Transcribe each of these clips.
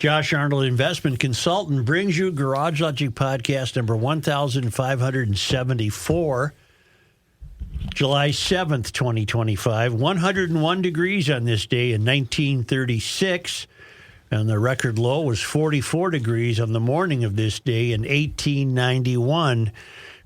Josh Arnold, investment consultant, brings you Garage Logic podcast number 1574, July 7th, 2025. 101 degrees on this day in 1936, and the record low was 44 degrees on the morning of this day in 1891.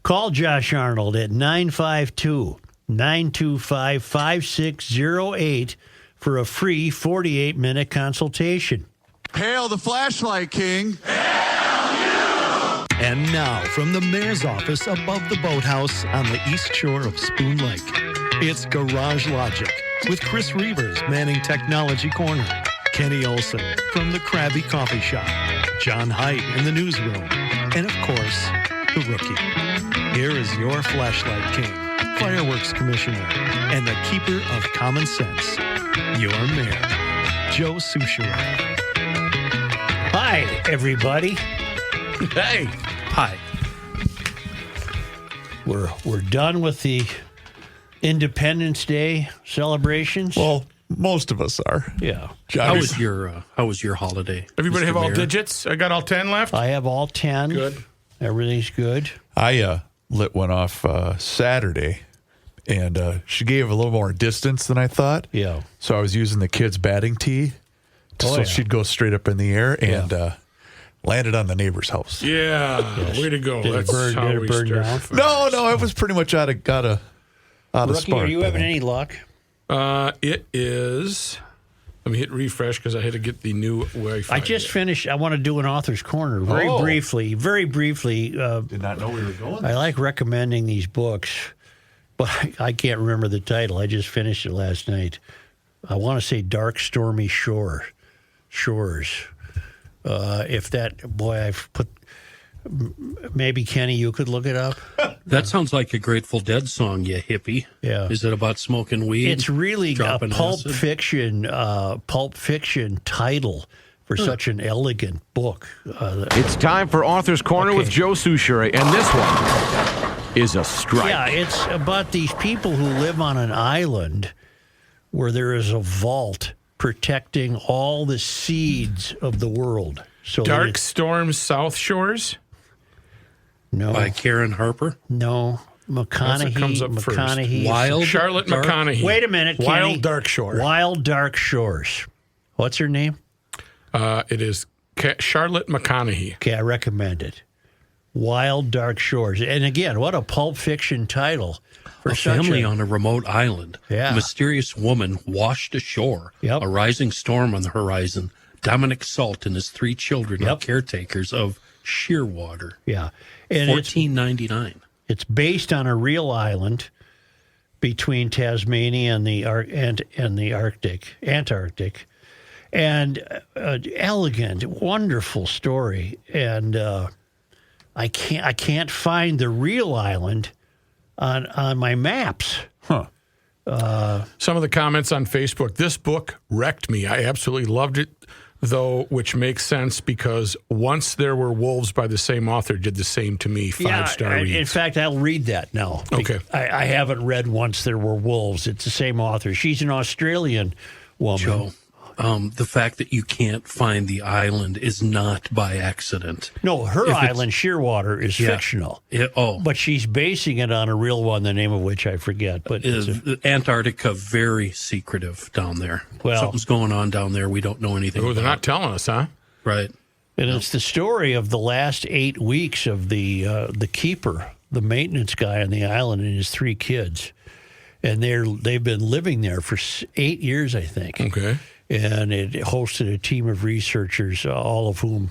Call Josh Arnold at 952-925-5608 for a free 48-minute consultation. Hail the flashlight king. And now, from the mayor's office above the boathouse on the east shore of Spoon Lake, it's Garage Logic with Chris Reavers manning Technology Corner, Kenny Olson from the Krabby Coffee Shop, John Haidt in the newsroom, and of course, the Rookie. Here is your flashlight king, fireworks commissioner, and the keeper of common sense, your mayor, Joe Soucheray. Hi, everybody. Hey. Hi. We're done with the Independence Day celebrations. Well, most of us are. Yeah. How was your holiday? Everybody Mr. have all Mayor? digits? I got all 10 left? I have all 10. Good. Everything's good. I lit one off Saturday, and she gave a little more distance than I thought. Yeah. So I was using the kid's batting tee, so she'd go straight up in the air and landed on the neighbor's house. Yeah. Way to go. Did it That's burn- how did it we burn start. down? No, it was pretty much out of Rookie, spark. are you having any luck? It is. Let me hit refresh because I had to get the new Wi-Fi. I just finished. I want to do an author's corner very briefly. Did not know we were going I like recommending these books, but I can't remember the title. I just finished it last night. I want to say Dark Stormy Shores. If that, boy, I've put, maybe Kenny, you could look it up. That sounds like a Grateful Dead song, you hippie. Yeah. Is it about smoking weed? It's really a dropping pulp acid? fiction title for such an elegant book. It's time for Author's Corner with Joe Soucheray, and this one is a strike. Yeah, it's about these people who live on an island where there is a vault protecting all the seeds of the world. So Dark Storm South Shores? no, By Karen Harper. no, McConaughey. comes up first. Wild Charlotte Dark- McConaughey. Wait a minute, Kenny. Wild Dark Shore. Wild Dark Shores. What's her name? It is Charlotte McConaughey. Okay, I recommend it. Wild Dark Shores. And again, what a pulp fiction title. For A such family on a remote island. Yeah. A mysterious woman washed ashore. Yep. A rising storm on the horizon. Dominic Salt and his 3 children are Yep. caretakers of Shearwater. Yeah. And $14.99. it's based on a real island between Tasmania and the Antarctic. And elegant, wonderful story. And I can't find the real island on my maps. Huh. Some of the comments on Facebook. This book wrecked me. I absolutely loved it, though, which makes sense because Once There Were Wolves by the same author did the same to me. 5-star reads. In fact, I'll read that now. Okay. I haven't read Once There Were Wolves. It's the same author. She's an Australian woman. Joe, the fact that you can't find the island is not by accident. No, her If it's- island, Shearwater, is fictional. But she's basing it on a real one, the name of which I forget. But Antarctica, very secretive down there. Well- Something's going on down there we don't know anything Oh, they're about. not telling us, huh? Right. and it's the story of the last 8 weeks of the keeper, the maintenance guy on the island, and his 3 kids. And they've been living there for 8 years, I think. Okay. And it hosted a team of researchers, all of whom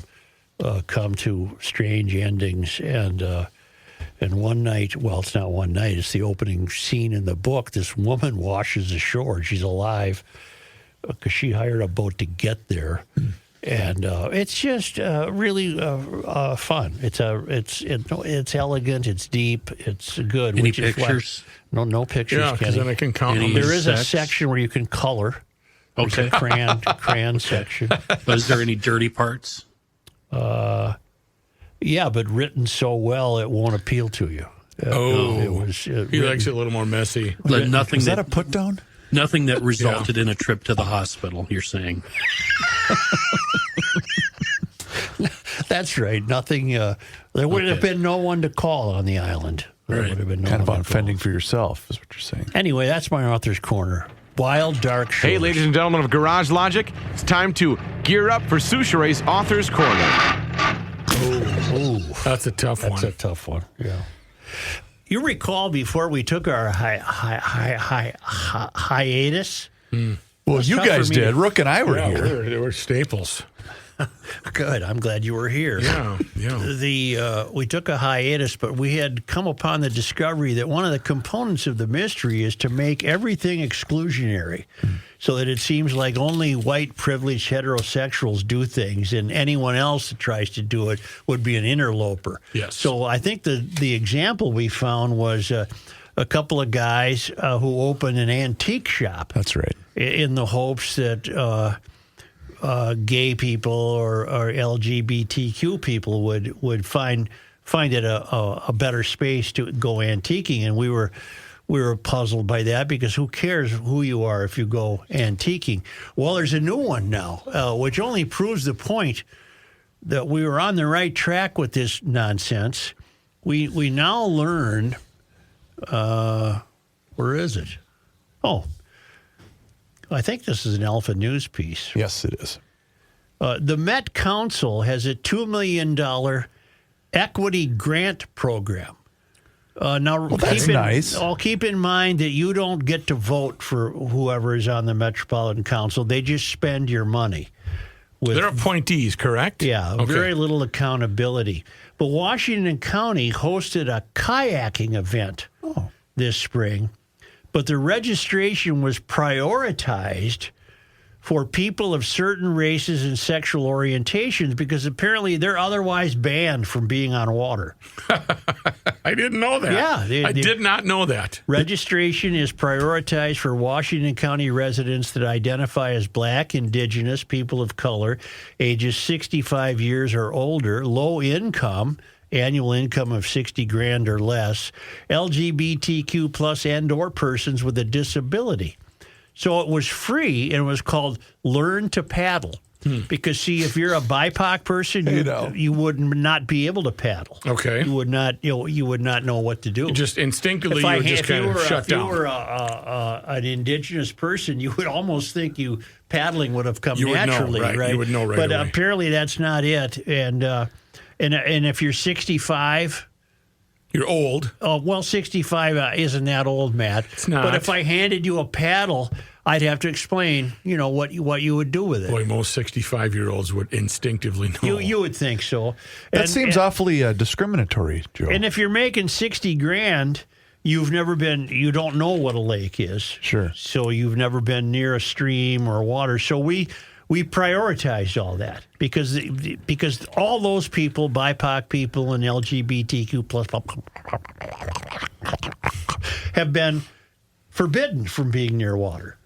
come to strange endings. And one night, well, it's not one night, it's the opening scene in the book. This woman washes ashore. She's alive because she hired a boat to get there. And it's just really fun. It's elegant. It's deep. It's good. Any which is why- pictures? No pictures, Yeah, because Kenny. then I can count Any- them. There is a sex? section where you can color. There's Okay. a crayon section. But is there any dirty parts? Yeah, but written so well it won't appeal to you. It was. He likes it a little more messy. Nothing Is that a put down? Nothing that resulted in a trip to the hospital, you're saying. That's right. Nothing. There would have been no one to call on the island. There would have been no Kind of one on to call. fending for yourself is what you're saying. Anyway, that's my author's corner. Wild, dark shores. Hey, ladies and gentlemen of Garage Logic, it's time to gear up for Souchere's Author's Corner. Ooh, That's a tough that's one. a tough one. Yeah. You recall before we took our hiatus? Well, you tough guys for me did. to- Rook and I were here. They were staples. Good. I'm glad you were here. Yeah. We took a hiatus, but we had come upon the discovery that one of the components of the mystery is to make everything exclusionary, so that it seems like only white privileged heterosexuals do things, and anyone else that tries to do it would be an interloper. Yes. So I think the example we found was a couple of guys who opened an antique shop. That's right. In the hopes that gay people or LGBTQ people would find it a better space to go antiquing, and we were puzzled by that, because who cares who you are if you go antiquing? Well, there's a new one now, which only proves the point that we were on the right track with this nonsense. We now learn, where is it? Oh, I think this is an Alpha News piece. Yes, it is. The Met Council has a $2 million equity grant program. Now, that's nice. Keep in mind that you don't get to vote for whoever is on the Metropolitan Council. They just spend your money. They're appointees, correct? Yeah, Okay. very little accountability. But Washington County hosted a kayaking event this spring, but the registration was prioritized for people of certain races and sexual orientations, because apparently they're otherwise banned from being on water. I didn't know that. Yeah, I did not know that. Registration is prioritized for Washington County residents that identify as Black, Indigenous, people of color, ages 65 years or older, low income, annual income of $60,000 or less, LGBTQ plus and or persons with a disability. So it was free, and it was called Learn to Paddle. Because, see, if you're a BIPOC person, you would not be able to paddle. Okay. You would not know what to do. Just instinctively, you would just kind of shut down. If you were an indigenous person, you would almost think paddling would have come naturally, right? You would know right but away. apparently that's not it. And if you're 65... You're old. Oh, well, 65 isn't that old, Matt. It's not. But if I handed you a paddle, I'd have to explain, what you would do with it. Boy, most 65-year-olds would instinctively know. You would think so. That seems awfully discriminatory, Joe. And if you're making $60,000, you don't know what a lake is. Sure. So you've never been near a stream or water. So we prioritized all that because all those people, BIPOC people and LGBTQ plus, have been forbidden from being near water.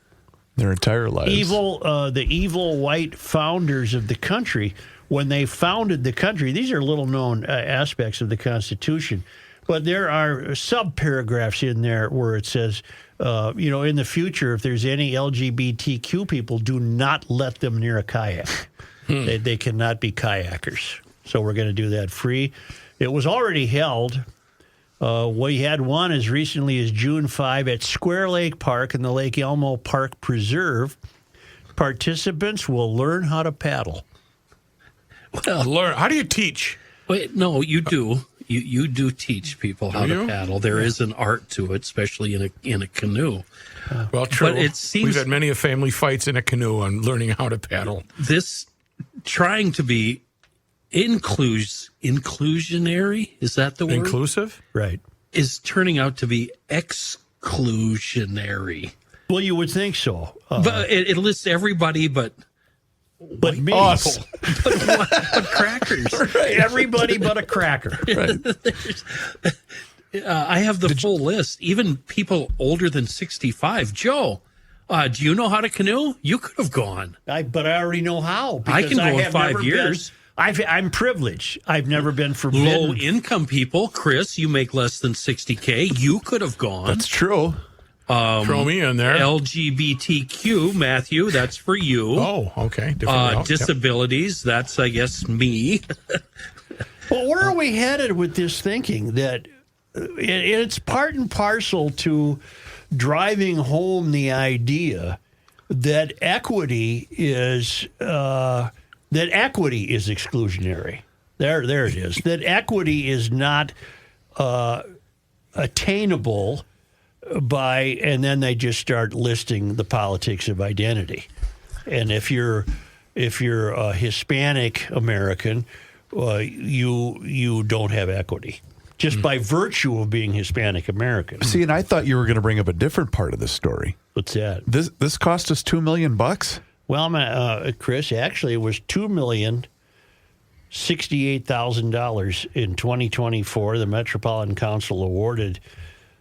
Their entire lives. The evil white founders of the country, when they founded the country, these are little-known aspects of the Constitution, but there are sub-paragraphs in there where it says, in the future, if there's any LGBTQ people, do not let them near a kayak. They cannot be kayakers. So we're going to do that free. It was already held. We had one as recently as June 5 at Square Lake Park in the Lake Elmo Park Preserve. Participants will learn how to paddle. Learn. How do you teach? Wait, no, you do. You do teach people how to paddle. There is an art to it, especially in a canoe. Well, true. But it seems we've had many family fights in a canoe on learning how to paddle. This trying to be inclusionary, is that the word? Inclusive? Right. Is turning out to be exclusionary. Well, you would think so. But it lists everybody but me. Us. but crackers. Right. Everybody but a cracker. I have the full list. Even people older than 65. Joe, do you know how to canoe? You could have gone. But I already know how. I can go in have 5 never years. I'm privileged. I've never been forbidden. Low income people, Chris, you make less than $60K. You could have gone. That's true. Throw me in there. LGBTQ, Matthew, that's for you. Oh, okay. Different route. Disabilities, that's, I guess, me. Well, where are we headed with this thinking that it's part and parcel to driving home the idea that equity is exclusionary? There it is. That equity is not attainable by, and then they just start listing the politics of identity. And if you're a Hispanic American, you don't have equity just by virtue of being Hispanic American. See, and I thought you were going to bring up a different part of the story. What's that? This cost us $2 million. Well, Chris, actually, it was $2,068,000 in 2024. The Metropolitan Council awarded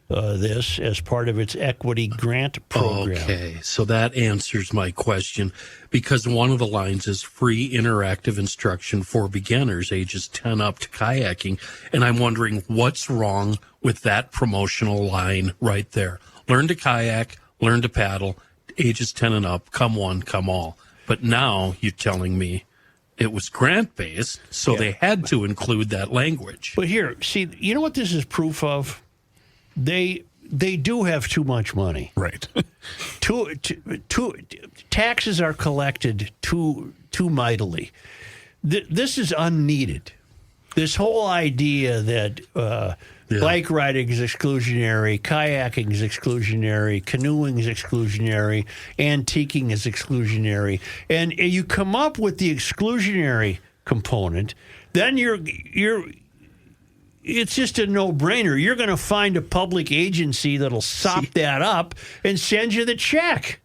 this as part of its equity grant program. Okay, so that answers my question, because one of the lines is free interactive instruction for beginners ages 10 up to kayaking, and I'm wondering what's wrong with that promotional line right there. Learn to kayak, learn to paddle, ages 10 and up, come one, come all. But now you're telling me it was grant-based, so they had to include that language. But here, see, you know what this is proof of? They do have too much money. Right. Taxes are collected too mightily. This is unneeded. This whole idea that bike riding is exclusionary, kayaking is exclusionary, canoeing is exclusionary, antiquing is exclusionary, and you come up with the exclusionary component, then it's just a no-brainer. You're going to find a public agency that'll sop that up and send you the check.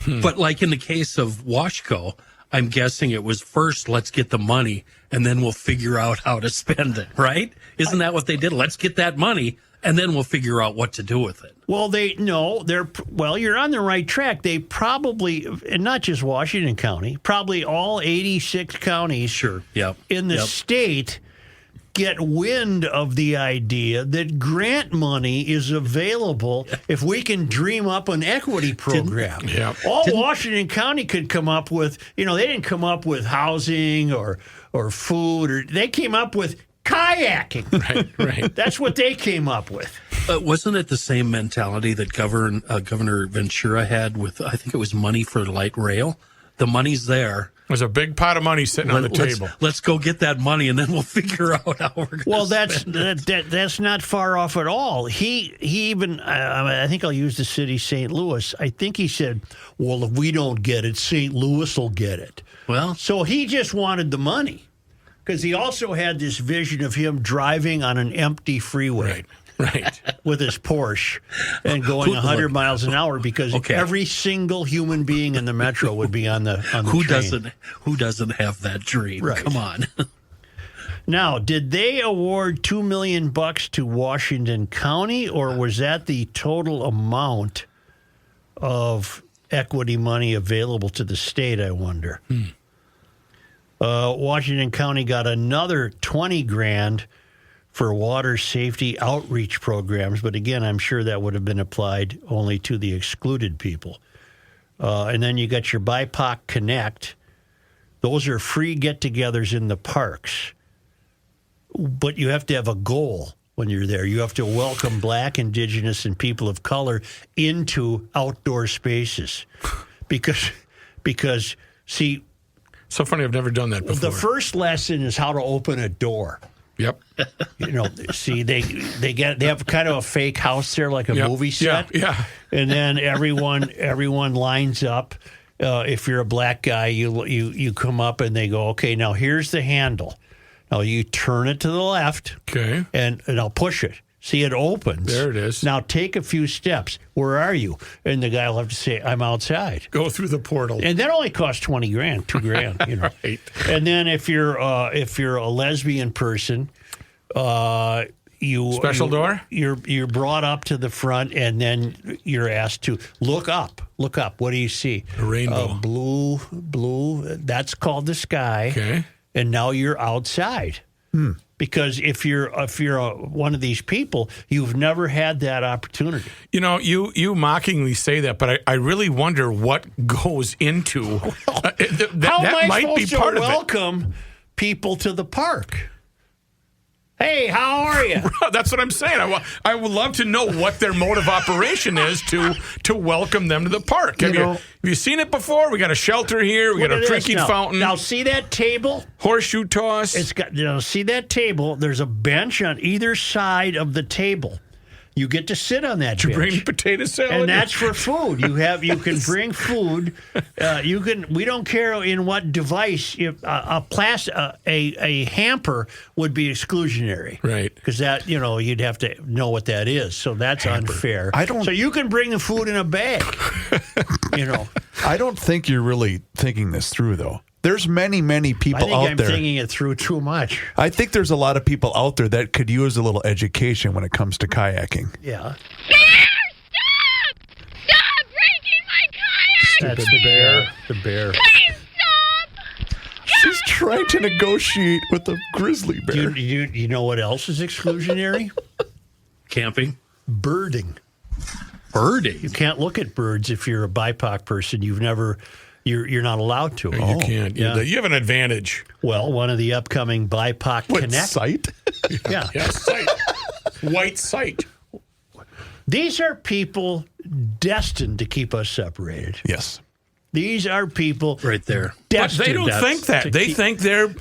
But like in the case of Washco, I'm guessing it was first, let's get the money, and then we'll figure out how to spend it, right? Isn't that what they did? Let's get that money, and then we'll figure out what to do with it. Well, you're on the right track. They probably, and not just Washington County, probably all 86 counties in the state get wind of the idea that grant money is available if we can dream up an equity program. Washington County could come up with, they didn't come up with housing or food, they came up with kayaking. Right. That's what they came up with. Wasn't it the same mentality that Governor Ventura had with, I think it was money for light rail? The money's there. There's a big pot of money sitting on the table. Let's go get that money, and then we'll figure out how we're going to spend it. That's not far off at all. He even, I think I'll use the city St. Louis. I think he said, well, if we don't get it, St. Louis will get it. Well, so he just wanted the money because he also had this vision of him driving on an empty freeway. Right. With his Porsche and going 100 miles an hour because every single human being in the metro would be on the train. Who doesn't have that dream? Right. Come on. Now, did they award $2 million to Washington County, or was that the total amount of equity money available to the state, I wonder? Washington County got another $20,000 for water safety outreach programs. But again, I'm sure that would have been applied only to the excluded people. And then you got your BIPOC Connect. Those are free get-togethers in the parks. But you have to have a goal when you're there. You have to welcome Black, Indigenous, and people of color into outdoor spaces. Because see... So funny, I've never done that before. The first lesson is how to open a door. Yep. See, they have kind of a fake house there, like a movie set. Yeah. And then everyone lines up. If you're a black guy, you come up and they go, okay, now here's the handle. Now you turn it to the left. Okay. And I'll push it. See, it opens. There it is. Now take a few steps. Where are you? And the guy will have to say, I'm outside. Go through the portal. And that only costs $20,000, $2,000. Right. And then if you're a lesbian person, special door. You're brought up to the front, and then you're asked to look up. Look up. What do you see? A rainbow. Blue. That's called the sky. Okay. And now you're outside. Because if you're one of these people, you've never had that opportunity. You know, you mockingly say that, but I really wonder what goes into that. How am I might supposed be to part of it. welcome people to the park? Hey, how are you? That's what I'm saying. I would love to know what their mode of operation is to welcome them to the park. Have you seen it before? We got a shelter here. We got a drinking fountain. Now, see that table? Horseshoe toss. It's got. See that table? There's a bench on either side of the table. You get to sit on that bench. Bring potato salad, and that's for food. You can bring food. We don't care in what device. A hamper would be exclusionary, right? Because that you'd have to know what that is. So that's unfair. So you can bring the food in a bag. I don't think you're really thinking this through, though. There's many people out there. I'm thinking it through too much. I think there's a lot of people out there that could use a little education when it comes to kayaking. Yeah. Stop breaking my kayak! That's the bear. The bear. Please stop! She's trying to negotiate with a grizzly bear. You know what else is exclusionary? Camping. Birding. Birding? You can't look at birds if you're a BIPOC person. You're not allowed to. You can't. Yeah. You have an advantage. Well, one of the upcoming BIPOC Connect. Sight? Yeah. Sight. White sight. These are people destined to keep us separated. Yes. These are people right there. But they don't think that. They think they're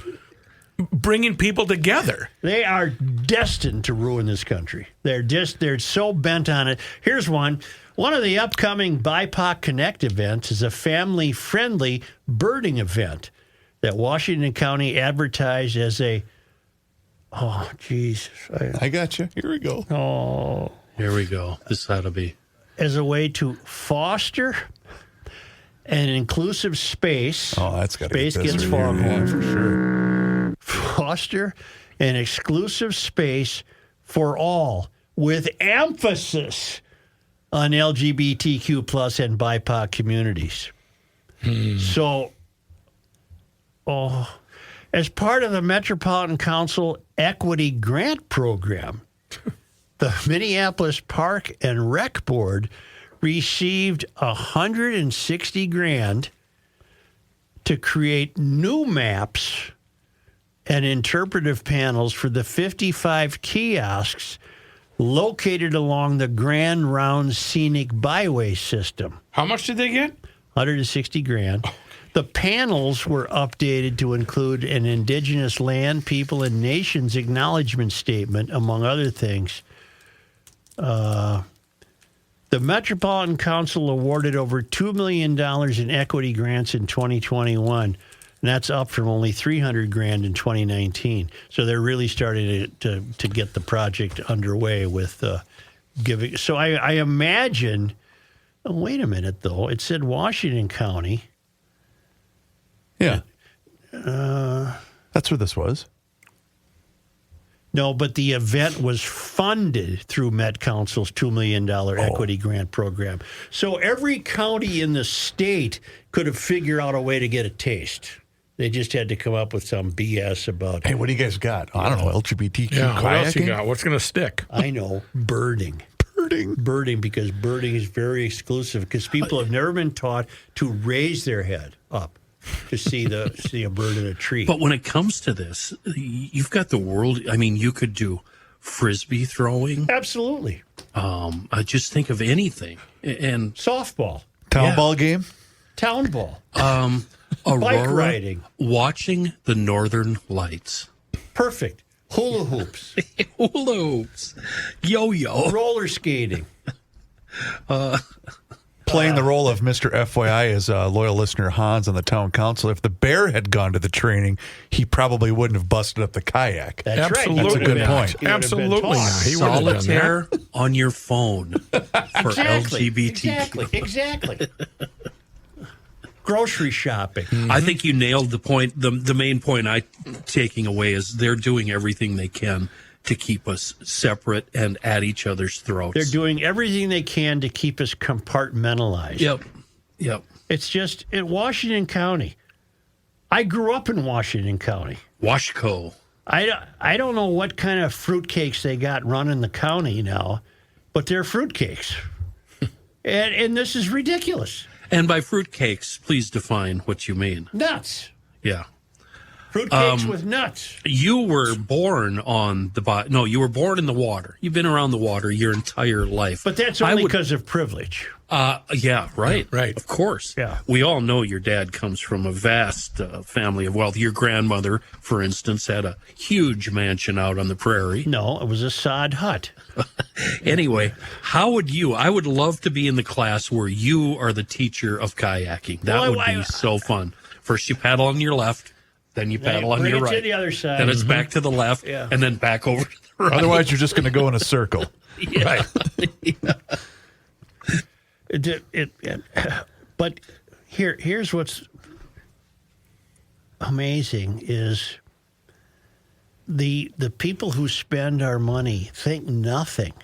bringing people together. They are destined to ruin this country. They're so bent on it. Here's one. One of the upcoming BIPOC Connect events is a family-friendly birding event that Washington County advertised as a. Oh, Jesus! I got you. Here we go. Oh, here we go. This ought to be as a way to foster an inclusive space. Oh, that's got to space be gets foghorn for sure. Foster an exclusive space for all, with emphasis on LGBTQ plus and BIPOC communities. So, as part of the Metropolitan Council Equity Grant Program, the Minneapolis Park and Rec Board received $160,000 to create new maps and interpretive panels for the 55 kiosks located along the Grand Round Scenic Byway system. How much did they get? $160,000. The panels were updated to include an Indigenous Land, People, and Nations acknowledgement statement, among other things. The Metropolitan Council awarded over $2 million in equity grants in 2021. And that's up from only $300,000 in 2019. So they're really starting to get the project underway with giving. So I imagine. Oh, wait a minute, though. It said Washington County. Yeah. That's where this was. No, but the event was funded through Met Council's $2 million equity grant program. So every county in the state could have figured out a way to get a taste. They just had to come up with some BS about. Hey, what do you guys got? I don't know, LGBTQ kayaking? What else you got? What's going to stick? I know, birding. Birding, because birding is very exclusive, because people have never been taught to raise their head up to see a bird in a tree. But when it comes to this, you've got the world. I mean, you could do frisbee throwing. Absolutely. I just think of anything. And softball. Town ball game? Town ball. Aurora, bike riding. Watching the Northern Lights. Perfect. Hula hoops. Hula hoops. Yo-yo. Roller skating. Playing the role of Mr. FYI as a loyal listener Hans on the town council. If the bear had gone to the training, he probably wouldn't have busted up the kayak. That's Absolutely. right. That's a good point. Absolutely not. He wouldn't have done Solitaire that. on your phone for LGBTQ. Exactly. Grocery shopping. I think you nailed the point. The main point I'm taking away is they're doing everything they can to keep us separate and at each other's throats. They're doing everything they can to keep us compartmentalized. Yep. It's just in Washington County. I grew up in Washington County. Washco. I don't know what kind of fruitcakes they got running the county now, but they're fruitcakes. and this is ridiculous. And by fruitcakes, please define what you mean. Nuts. Yeah. Fruitcakes with nuts. You were born on the no, you were born in the water. You've been around the water your entire life. But that's only because of privilege. Yeah, right. Right. Of course. Yeah. We all know your dad comes from a vast family of wealth. Your grandmother, for instance, had a huge mansion out on the prairie. No, it was a sod hut. Anyway, how would you? I would love to be in the class where you are the teacher of kayaking. That would be so fun. First you paddle on your left, then you paddle on your right. To the other side. Then it's back to the left, and then back over to the right. Otherwise, you're just going to go in a circle. Yeah. Right. But here's what's amazing is the people who spend our money think nothing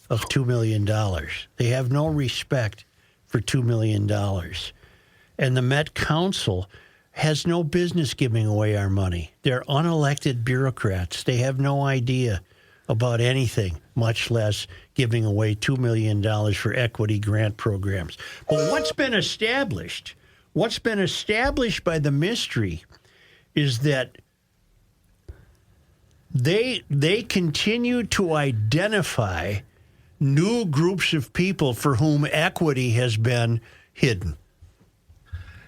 of $2 million. They have no respect for $2 million. And the Met Council has no business giving away our money. They're unelected bureaucrats. They have no idea about anything, much less giving away $2 million for equity grant programs. But what's been established by the mystery is that they continue to identify new groups of people for whom equity has been hidden.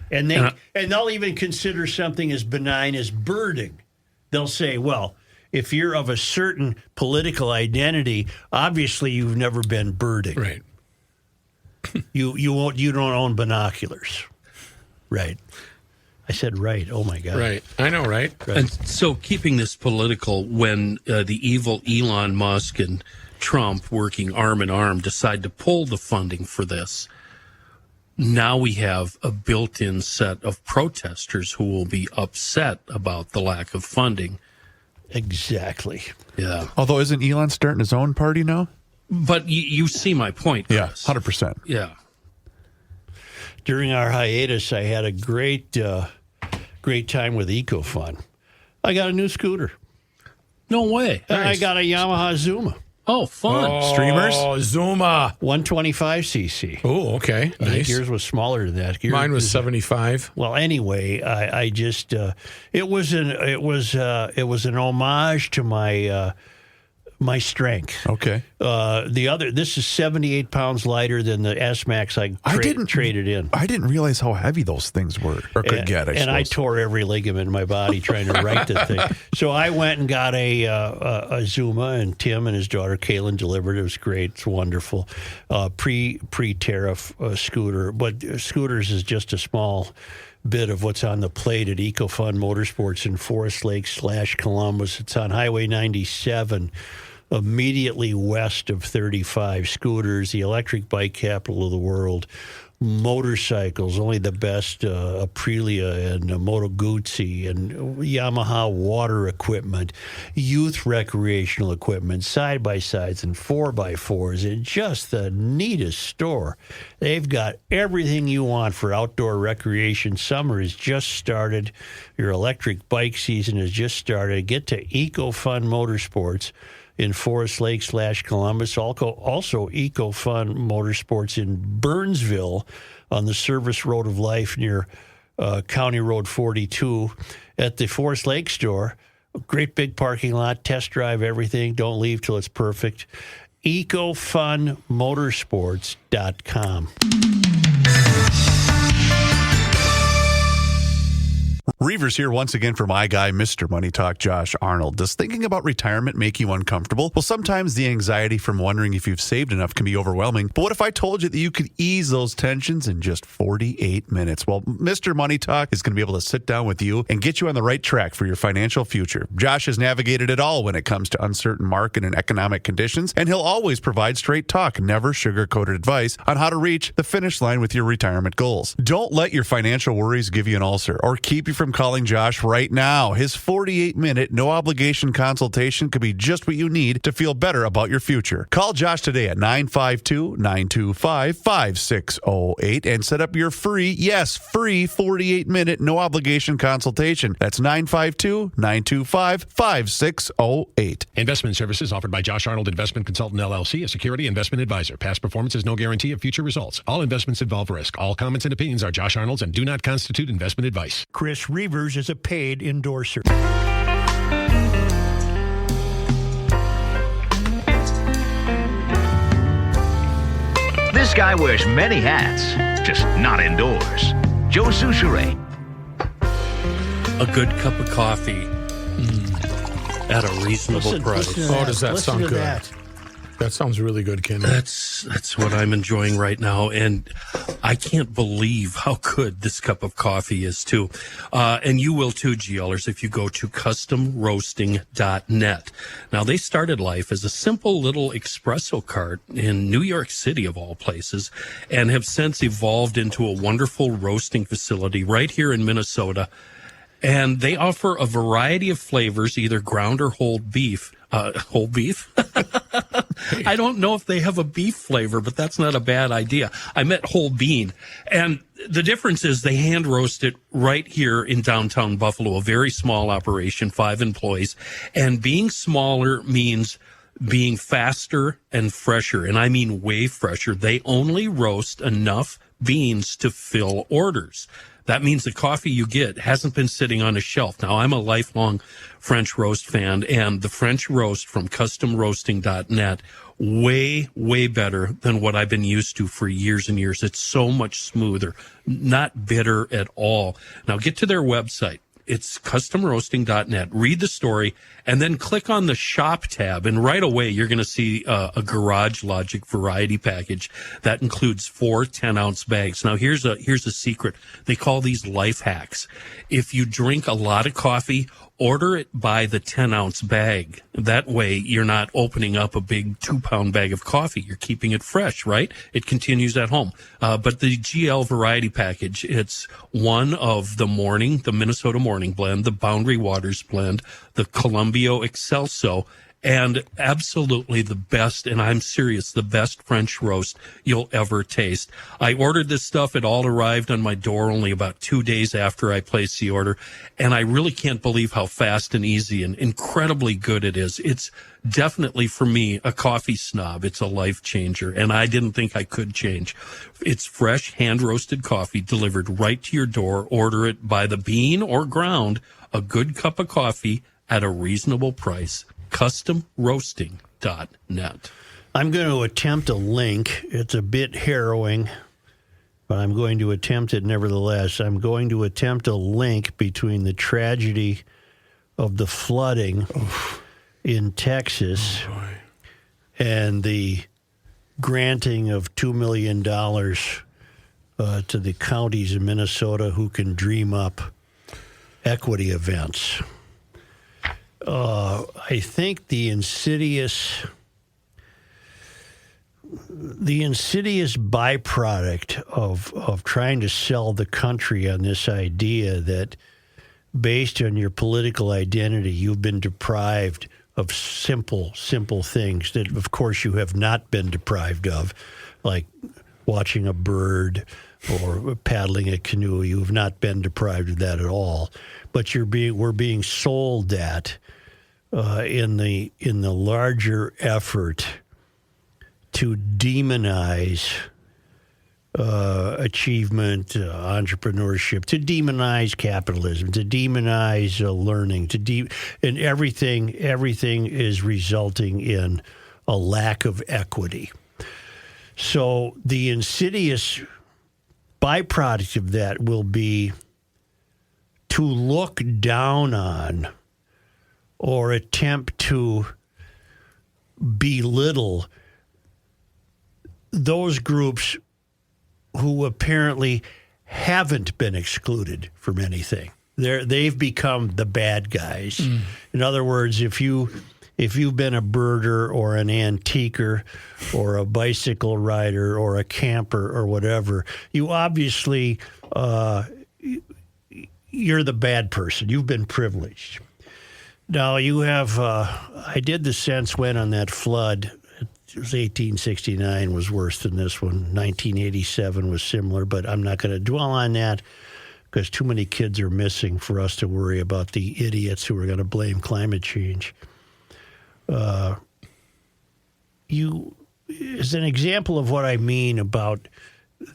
And they'll even consider something as benign as birding. They'll say, well, if you're of a certain political identity, obviously you've never been birding. Right. You don't own binoculars. Right. I said right. Oh my God. Right. I know, right? And so keeping this political, when the evil Elon Musk and Trump working arm in arm decide to pull the funding for this, now we have a built-in set of protesters who will be upset about the lack of funding. Exactly. Yeah. Although, isn't Elon starting his own party now? But you see my point, Chris. Yeah, 100%. Yeah. During our hiatus, I had a great time with EcoFund. I got a new scooter. No way. I got a Yamaha Zuma. Oh, fun. Streamers? Oh, Zuma. 125cc. Oh, okay. I think Nice. yours was smaller than that. Mine was 75. Well, anyway, I just it was an homage to my strength. Okay. This is 78 pounds lighter than the S-Max I traded in. I didn't realize how heavy those things were or could get. I tore every ligament in my body trying to right the thing. So I went and got a Zuma, and Tim and his daughter Kaylin delivered. It was great. It's wonderful. Pre-tariff scooter, but scooters is just a small bit of what's on the plate at EcoFund Motorsports in Forest Lake / Columbus. It's on Highway 97. Immediately west of 35, scooters, the electric bike capital of the world, motorcycles, only the best Aprilia and Moto Guzzi and Yamaha water equipment, youth recreational equipment, side-by-sides and 4x4s. It's just the neatest store. They've got everything you want for outdoor recreation. Summer has just started. Your electric bike season has just started. Get to EcoFund Motorsports in Forest Lake / Columbus. Also EcoFund Motorsports in Burnsville on the Service Road of Life near County Road 42 at the Forest Lake store. Great big parking lot. Test drive everything. Don't leave till it's perfect. EcoFundMotorsports.com. Reavers here once again for my guy, Mr. Money Talk, Josh Arnold. Does thinking about retirement make you uncomfortable? Well, sometimes the anxiety from wondering if you've saved enough can be overwhelming. But what if I told you that you could ease those tensions in just 48 minutes? Well, Mr. Money Talk is going to be able to sit down with you and get you on the right track for your financial future. Josh has navigated it all when it comes to uncertain market and economic conditions, and he'll always provide straight talk, never sugar-coated advice on how to reach the finish line with your retirement goals. Don't let your financial worries give you an ulcer or keep you from from calling Josh right now. His 48-minute, no-obligation consultation could be just what you need to feel better about your future. Call Josh today at 952-925-5608 and set up your free 48-minute, no-obligation consultation. That's 952-925-5608. Investment services offered by Josh Arnold Investment Consultant LLC, a security investment advisor. Past performance is no guarantee of future results. All investments involve risk. All comments and opinions are Josh Arnold's and do not constitute investment advice. Chris Reavers is a paid endorser. This guy wears many hats, just not indoors. Joe Souchere. A good cup of coffee at a reasonable price. Does that sound good? That sounds really good, Kenny. That's what I'm enjoying right now, and I can't believe how good this cup of coffee is, too. And you will, too, GLers, if you go to customroasting.net. Now, they started life as a simple little espresso cart in New York City, of all places, and have since evolved into a wonderful roasting facility right here in Minnesota. And they offer a variety of flavors, either ground or whole beef. Whole beef? I don't know if they have a beef flavor, but that's not a bad idea. I meant whole bean. And the difference is they hand roast it right here in downtown Buffalo, a very small operation, 5 employees. And being smaller means being faster and fresher. And I mean way fresher. They only roast enough beans to fill orders. That means the coffee you get hasn't been sitting on a shelf. Now, I'm a lifelong French roast fan, and the French roast from customroasting.net, way, way better than what I've been used to for years and years. It's so much smoother, not bitter at all. Now, get to their website. It's customroasting.net. Read the story and then click on the shop tab. And right away, you're going to see a Garage Logic variety package that includes 4 10-ounce bags. Now, here's a secret. They call these life hacks. If you drink a lot of coffee, order it by the 10-ounce bag. That way, you're not opening up a big 2-pound bag of coffee. You're keeping it fresh, right? It continues at home. But the GL variety package, it's one of the Minnesota Morning Blend, the Boundary Waters Blend, the Columbia Excelso, and absolutely the best, and I'm serious, the best French roast you'll ever taste. I ordered this stuff. It all arrived on my door only about 2 days after I placed the order, and I really can't believe how fast and easy and incredibly good it is. It's definitely, for me, a coffee snob. It's a life changer, and I didn't think I could change. It's fresh, hand-roasted coffee delivered right to your door. Order it by the bean or ground, a good cup of coffee at a reasonable price. customroasting.net. I'm going to attempt a link. It's a bit harrowing, but I'm going to attempt it nevertheless. I'm going to attempt a link between the tragedy of the flooding in Texas and the granting of $2 million to the counties in Minnesota who can dream up equity events. I think the insidious byproduct of trying to sell the country on this idea that based on your political identity, you've been deprived of simple things that, of course, you have not been deprived of, like watching a bird or paddling a canoe. You have not been deprived of that at all. But we're being sold that in the larger effort to demonize achievement, entrepreneurship, to demonize capitalism, to demonize learning, and everything is resulting in a lack of equity. So the insidious byproduct of that will be to look down on or attempt to belittle those groups who apparently haven't been excluded from anything. They've become the bad guys. In other words, if you've been a birder or an antiquer or a bicycle rider or a camper or whatever, you obviously you're the bad person. You've been privileged. Now, you have, I did the sense when on that flood. It was 1869 was worse than this one. 1987 was similar, but I'm not going to dwell on that because too many kids are missing for us to worry about the idiots who are going to blame climate change. As an example of what I mean about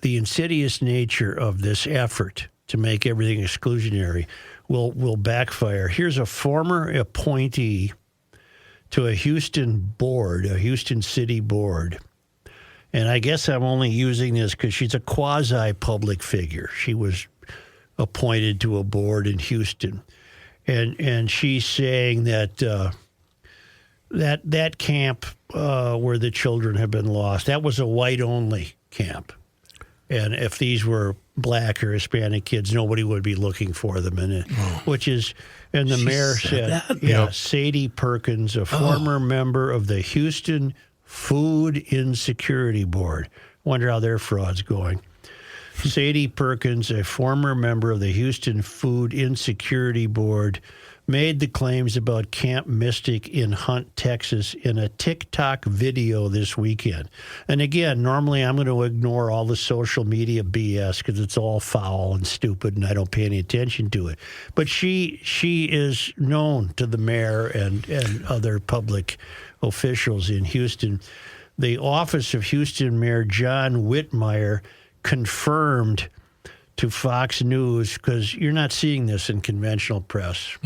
the insidious nature of this effort to make everything exclusionary will backfire. Here's a former appointee to a Houston board, a Houston city board. And I guess I'm only using this because she's a quasi-public figure. She was appointed to a board in Houston. And she's saying that that camp where the children have been lost, that was a white-only camp. And if these were black or Hispanic kids, nobody would be looking for them in it, which is, and the mayor said Sadie Perkins, a former member of the Houston Food Insecurity Board. Wonder how their fraud's going. Sadie Perkins, a former member of the Houston Food Insecurity Board, made the claims about Camp Mystic in Hunt, Texas, in a TikTok video this weekend. And again, normally I'm going to ignore all the social media BS because it's all foul and stupid and I don't pay any attention to it. But she is known to the mayor and other public officials in Houston. The office of Houston Mayor John Whitmire confirmed to Fox News, because you're not seeing this in conventional press,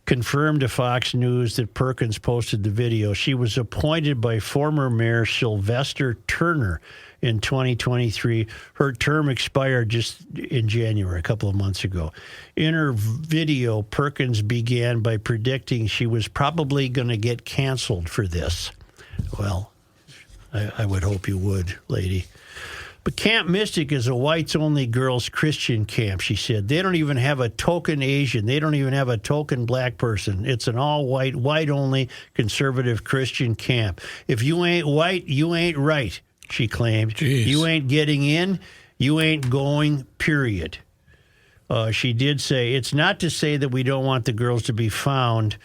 confirmed to Fox News that Perkins posted the video. She was appointed by former Mayor Sylvester Turner in 2023. Her term expired just in January, a couple of months ago. In her video, Perkins began by predicting she was probably going to get canceled for this. Well, I would hope you would, lady. But Camp Mystic is a whites-only girls' Christian camp, she said. They don't even have a token Asian. They don't even have a token black person. It's an all-white, white-only conservative Christian camp. If you ain't white, you ain't right, she claimed. Jeez. You ain't getting in, you ain't going, period. She did say, it's not to say that we don't want the girls to be found,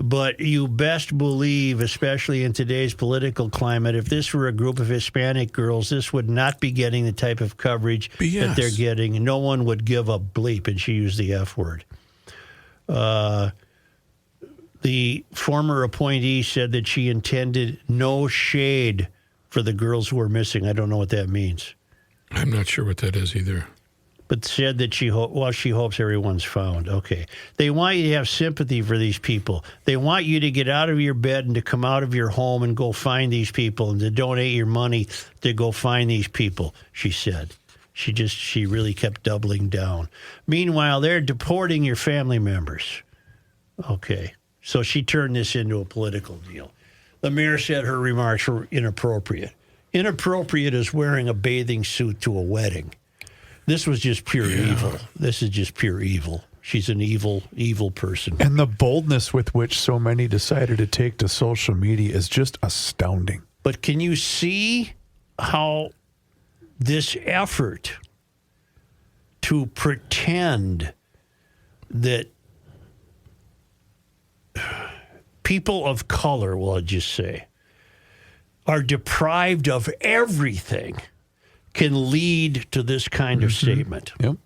but you best believe, especially in today's political climate, if this were a group of Hispanic girls, this would not be getting the type of coverage that they're getting. No one would give a bleep, and she used the F word. The former appointee said that she intended no shade for the girls who were missing. I don't know what that means. I'm not sure what that is either. But said that she hopes everyone's found. Okay. They want you to have sympathy for these people. They want you to get out of your bed and to come out of your home and go find these people and to donate your money to go find these people, she said. She really kept doubling down. Meanwhile, they're deporting your family members. Okay. So she turned this into a political deal. The mayor said her remarks were inappropriate. Inappropriate as wearing a bathing suit to a wedding. This was just pure evil. This is just pure evil. She's an evil, evil person. And the boldness with which so many decided to take to social media is just astounding. But can you see how this effort to pretend that people of color, well, I'll just say, are deprived of everything can lead to this kind of statement. Yep.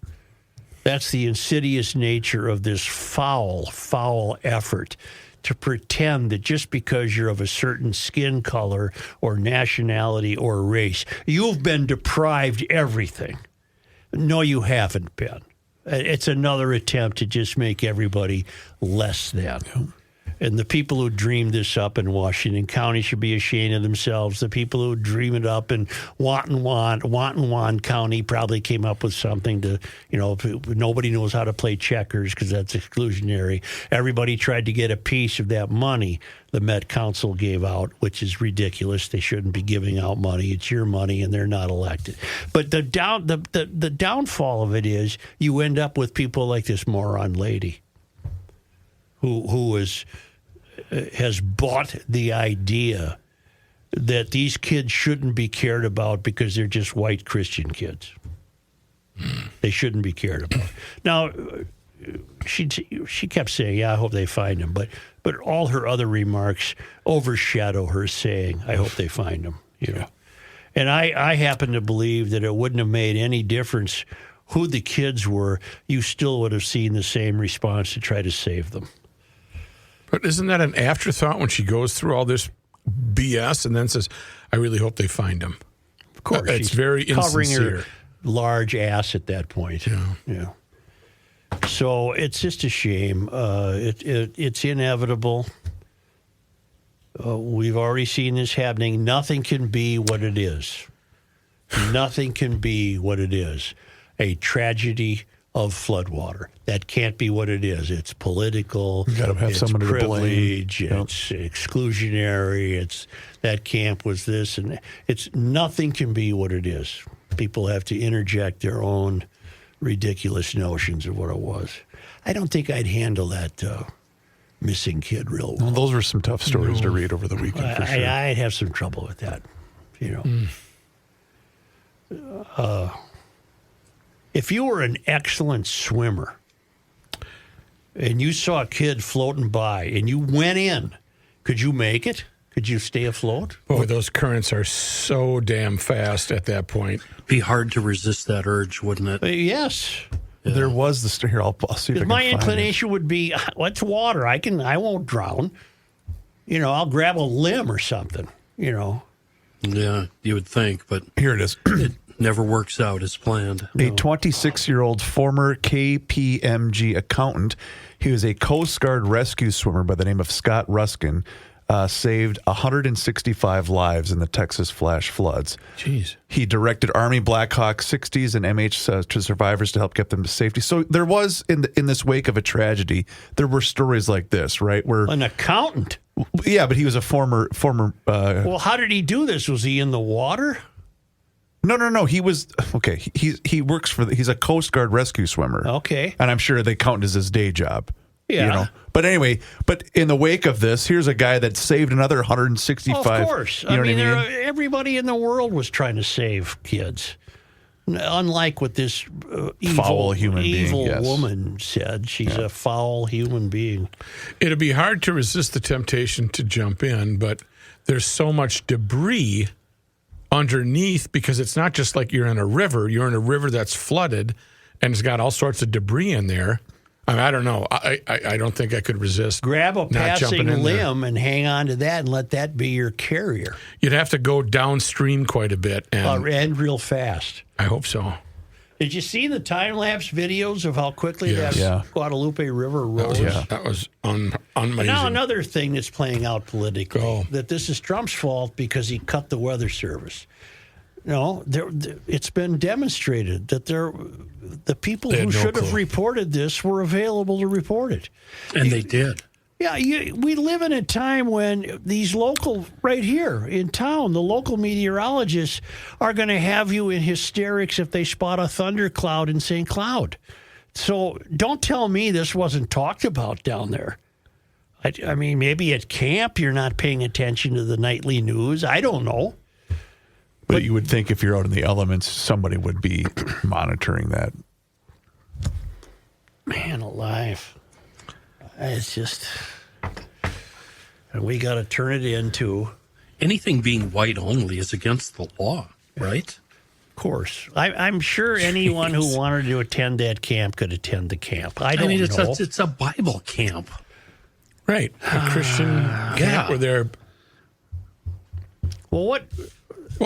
That's the insidious nature of this foul, foul effort to pretend that just because you're of a certain skin color or nationality or race, you've been deprived everything. No, you haven't been. It's another attempt to just make everybody less than. Yep. And the people who dreamed this up in Washington County should be ashamed of themselves. The people who dream it up in Wanton County probably came up with something to, nobody knows how to play checkers because that's exclusionary. Everybody tried to get a piece of that money the Met Council gave out, which is ridiculous. They shouldn't be giving out money. It's your money, and they're not elected. But the downfall of it is you end up with people like this moron lady who has bought the idea that these kids shouldn't be cared about because they're just white Christian kids. They shouldn't be cared about. Now, she kept saying, "Yeah, I hope they find him," but all her other remarks overshadow her saying, "I hope they find him." You know, and I happen to believe that it wouldn't have made any difference who the kids were. You still would have seen the same response to try to save them. But isn't that an afterthought when she goes through all this BS and then says, "I really hope they find him"? Of course, it's she's very covering insincere. her large ass at that point. Yeah. So it's just a shame. It's inevitable. We've already seen this happening. Nothing can be what it is. Nothing can be what it is. A tragedy of floodwater. That can't be what it is. It's political. You gotta have it's someone to blame. privilege. It's exclusionary. It's that camp was this, and it's nothing can be what it is. People have to interject their own ridiculous notions of what it was. I don't think I'd handle that missing kid real well. Well, those were some tough stories to read over the weekend, for sure. I'd have some trouble with that, you know. If you were an excellent swimmer and you saw a kid floating by and you went in, could you make it? Could you stay afloat? Boy, those currents are so damn fast at that point. Be hard to resist that urge, wouldn't it? Yes. Yeah. There was the story. Here, I'll see if I can My find inclination would be, what's water? I won't drown. You know, I'll grab a limb or something, you know. Yeah, you would think, but it. Here it is. it never works out as planned. A 26-year-old former KPMG accountant. He was a Coast Guard rescue swimmer by the name of Scott Ruskin. Saved 165 lives in the Texas flash floods. Jeez. He directed Army Black Hawk 60s and MH to survivors to help get them to safety. So there was, in this wake of a tragedy, there were stories like this, right? Where an accountant. Yeah, but he was a former. Well, how did he do this? Was he in the water? No. He was okay. He works for. He's a Coast Guard rescue swimmer. Okay, and I'm sure the accountant is his day job. Yeah. You know? But anyway, in the wake of this, here's a guy that saved another 165. Of course. You know what I mean? Everybody in the world was trying to save kids. Unlike what this foul human being, yes. woman said. She's a foul human being. It'd be hard to resist the temptation to jump in, but there's so much debris underneath because it's not just like you're in a river. You're in a river that's flooded, and it's got all sorts of debris in there. I mean, I don't know. I don't think I could resist. Grab a passing limb there and hang on to that and let that be your carrier. You'd have to go downstream quite a bit. And real fast. I hope so. Did you see the time-lapse videos of how quickly that Guadalupe River rose? That was amazing. Now another thing that's playing out politically, that this is Trump's fault because he cut the weather service. No, it's been demonstrated that the people who should have reported this were available to report it. And they did. Yeah, we live in a time when these local, right here in town, the local meteorologists are going to have you in hysterics if they spot a thundercloud in St. Cloud. So don't tell me this wasn't talked about down there. I mean, maybe at camp you're not paying attention to the nightly news. I don't know. But you would think if you're out in the elements, somebody would be monitoring that. Man alive. It's just, and we got to turn it into. Anything being white only is against the law, right? Of course. I'm sure anyone who wanted to attend that camp could attend the camp. I don't know. It's a Bible camp. Right. A Christian camp where they're. Well,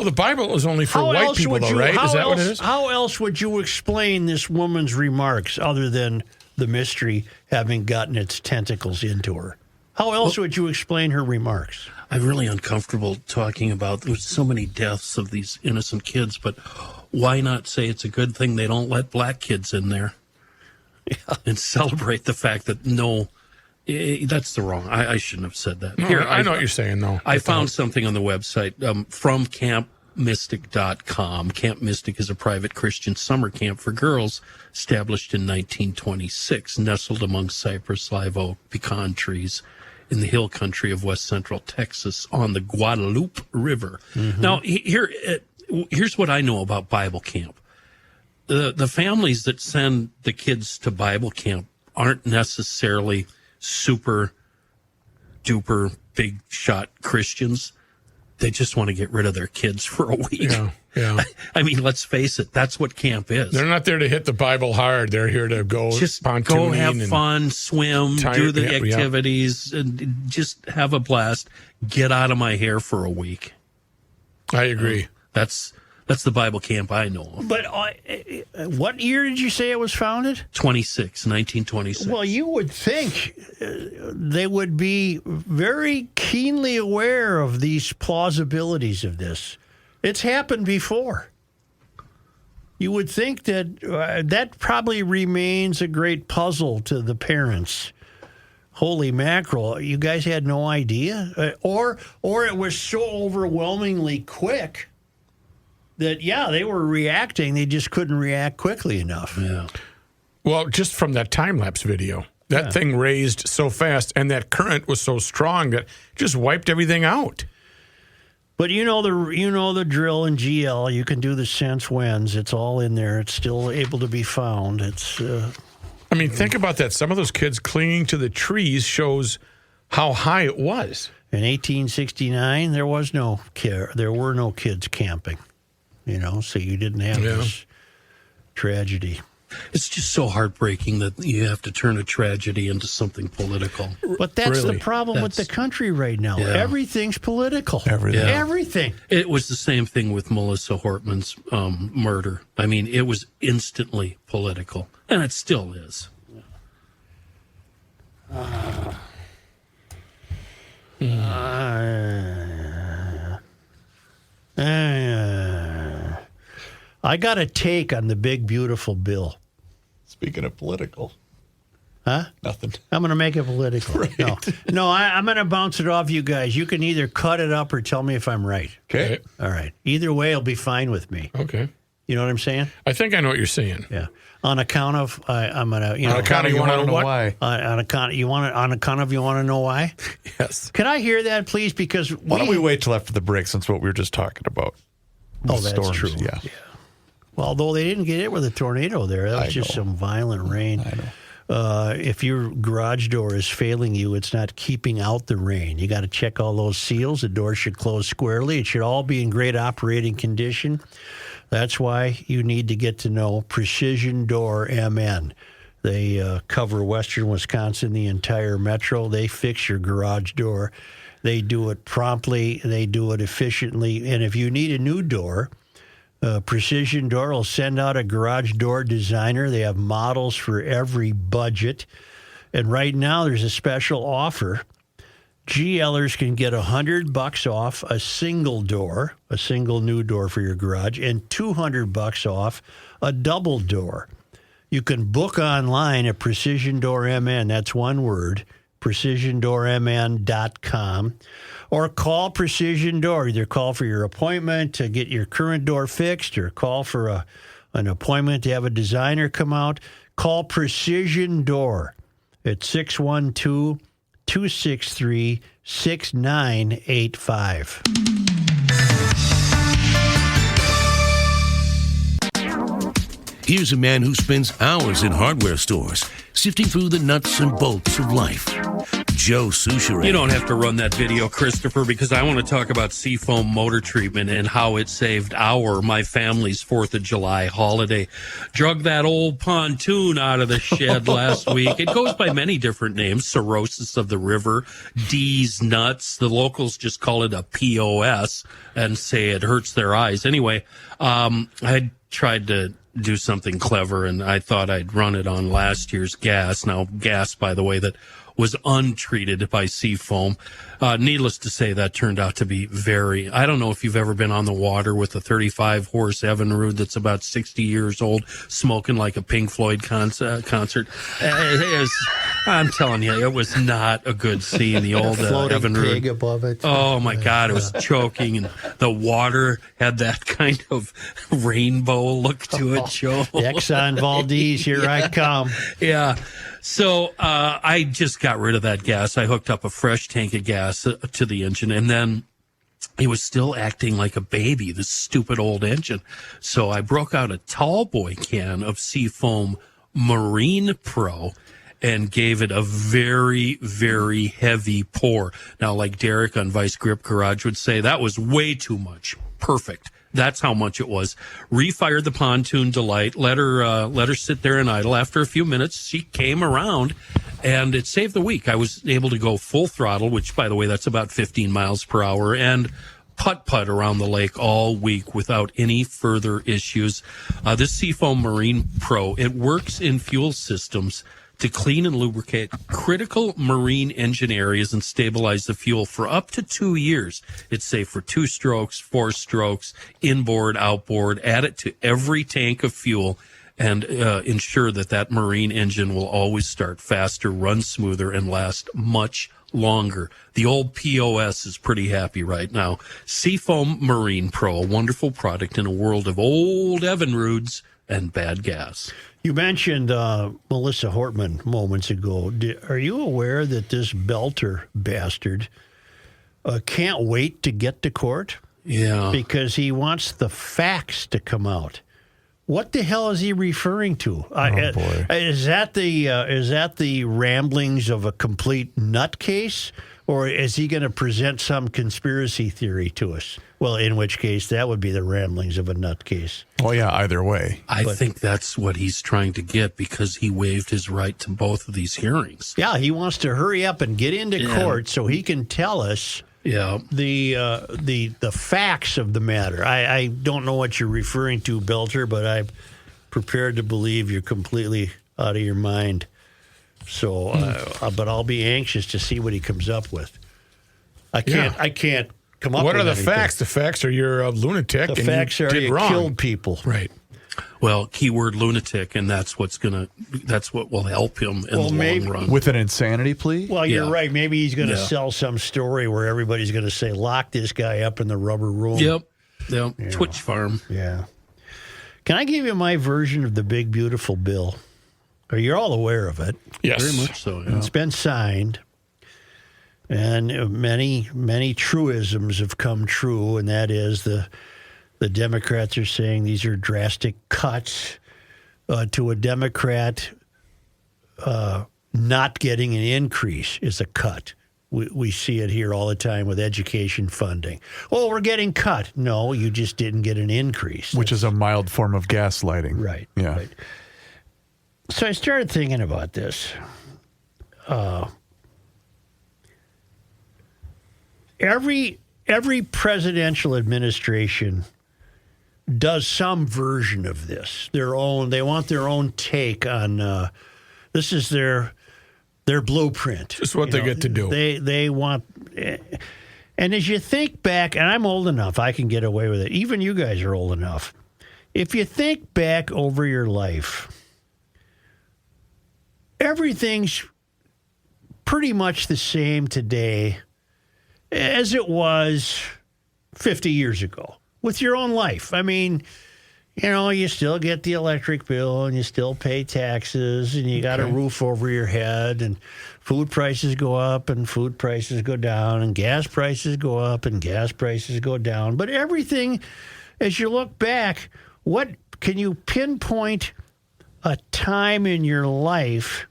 the Bible is only for white people, though, right? Is that what it is? How else would you explain this woman's remarks other than the mystery having gotten its tentacles into her? How else would you explain her remarks? I'm really uncomfortable talking about there's so many deaths of these innocent kids, but why not say it's a good thing they don't let black kids in there and celebrate the fact that that's the wrong. I shouldn't have said that. No, Here, I know what you're saying, though. I found something on the website from campmystic.com. Camp Mystic is a private Christian summer camp for girls established in 1926, nestled among cypress, live oak, pecan trees in the hill country of west central Texas on the Guadalupe River. Mm-hmm. Now, here's what I know about Bible camp. the families that send the kids to Bible camp aren't necessarily super duper big shot Christians. They just want to get rid of their kids for a week. Yeah. I mean, let's face it. That's what camp is. They're not there to hit the Bible hard. They're here to go just go pontooning have and fun, swim, do the activities, and just have a blast. Get out of my hair for a week. I agree. That's the Bible camp I know of. But what year did you say it was founded? 1926. Well, you would think they would be very keenly aware of these plausibilities of this. It's happened before. You would think that that probably remains a great puzzle to the parents. Holy mackerel, you guys had no idea? Or it was so overwhelmingly quick that, they were reacting. They just couldn't react quickly enough. Yeah. Well, just from that time-lapse video, that thing raised so fast, and that current was so strong that it just wiped everything out. But you know the drill in GL. You can do the sense winds. It's all in there. It's still able to be found. It's. I mean, think about that. Some of those kids clinging to the trees shows how high it was. In 1869, there was no care. There were no kids camping. So you didn't have this tragedy. It's just so heartbreaking that you have to turn a tragedy into something political. But that's the problem with the country right now. Yeah. Everything's political. Everything. It was the same thing with Melissa Hortman's murder. I mean, it was instantly political, and it still is. I got a take on the big, beautiful bill. Speaking of political. Huh? Nothing. I'm going to make it political. Right. No, I'm going to bounce it off you guys. You can either cut it up or tell me if I'm right. Okay. All right. Either way, it'll be fine with me. Okay. You know what I'm saying? I think I know what you're saying. Yeah. On account of, I'm going to, On account of you want to know why? On account of you want to know why? Yes. Can I hear that, please? Because why don't we wait till after the break, since what we were just talking about? Oh, that's storms. true. Yeah. Well, although they didn't get hit with a tornado there, that was just some violent rain. I know. If your garage door is failing you, it's not keeping out the rain. You got to check all those seals. The door should close squarely. It should all be in great operating condition. That's why you need to get to know Precision Door MN. They cover western Wisconsin, the entire metro. They fix your garage door. They do it promptly. They do it efficiently. And if you need a new door, Precision Door will send out a garage door designer. They have models for every budget. And right now there's a special offer. GLers can get $100 off a single door, a single new door for your garage, and $200 off a double door. You can book online at Precision Door MN. That's one word, precisiondoormn.com. Or call Precision Door. Either call for your appointment to get your current door fixed or call for an appointment to have a designer come out. Call Precision Door at 612-263-6985. Here's a man who spends hours in hardware stores, sifting through the nuts and bolts of life. Joe Souchere. You don't have to run that video, Christopher, because I want to talk about Seafoam motor treatment and how it saved my family's 4th of July holiday. Drug that old pontoon out of the shed last week. It goes by many different names. Cirrhosis of the river, D's nuts. The locals just call it a POS and say it hurts their eyes. Anyway, I tried to do something clever, and I thought I'd run it on last year's gas. Now, gas, by the way, that was untreated by Seafoam. Needless to say, that turned out to be I don't know if you've ever been on the water with a 35-horse Evinrude that's about 60 years old, smoking like a Pink Floyd concert. I'm telling you, it was not a good scene, the old Evinrude. Pig above it. Oh, my God, it was choking, and the water had that kind of rainbow look to it, Joe. Exxon Valdez, here I come. Yeah. So I just got rid of that gas. I hooked up a fresh tank of gas to the engine, and then He was still acting like a baby, this stupid old engine. So I broke out a tall boy can of Seafoam Marine Pro and gave it a very, very heavy pour. Now, like Derek on Vice Grip Garage would say, that was way too much. Perfect. That's how much it was. Refired the pontoon Delight. Let her sit there and idle. After a few minutes, she came around, and it saved the week. I was able to go full throttle, which, by the way, that's about 15 miles per hour, and putt-putt around the lake all week without any further issues. This Seafoam Marine Pro, it works in fuel systems to clean and lubricate critical marine engine areas and stabilize the fuel for up to 2 years. It's safe for 2 strokes, 4 strokes, inboard, outboard. Add it to every tank of fuel and ensure that marine engine will always start faster, run smoother, and last much longer. The old POS is pretty happy right now. Seafoam Marine Pro, a wonderful product in a world of old Evinrudes and bad gas. You mentioned Melissa Hortman moments ago. Are you aware that this Belter bastard can't wait to get to court? Yeah. Because he wants the facts to come out. What the hell is he referring to? Boy. Is that the ramblings of a complete nutcase? Or is he going to present some conspiracy theory to us? Well, in which case, that would be the ramblings of a nutcase. Oh, yeah, either way. I think that's what he's trying to get because he waived his right to both of these hearings. Yeah, he wants to hurry up and get into court so he can tell us the facts of the matter. I don't know what you're referring to, Belter, but I'm prepared to believe you're completely out of your mind. So, but I'll be anxious to see what he comes up with. I can't come up with What are the anything. facts? The facts are you're a lunatic The and facts you are did you wrong. killed people. Right. Well, keyword lunatic, and that's what will help him in the long run. With an insanity plea? Well, you're right. Maybe he's going to Yeah. sell some story where everybody's going to say, lock this guy up in the rubber room. Yep. Twitch farm. Yeah. Can I give you my version of the big, beautiful bill? You're all aware of it. Yes. Very much so, yeah. It's been signed, and many, many truisms have come true, and that is the Democrats are saying these are drastic cuts. To a Democrat, not getting an increase is a cut. We see it here all the time with education funding. Oh, we're getting cut. No, you just didn't get an increase. Which is a mild form of gaslighting. Right. Yeah. Right. So I started thinking about this. Every presidential administration does some version of this. They want their own take on. This is their blueprint. Just what they get to do. They want. And as you think back, and I'm old enough, I can get away with it. Even you guys are old enough. If you think back over your life, everything's pretty much the same today as it was 50 years ago with your own life. I mean, you still get the electric bill and you still pay taxes and you got a roof over your head and food prices go up and food prices go down and gas prices go up and gas prices go down. But everything, as you look back, what can you pinpoint a time in your life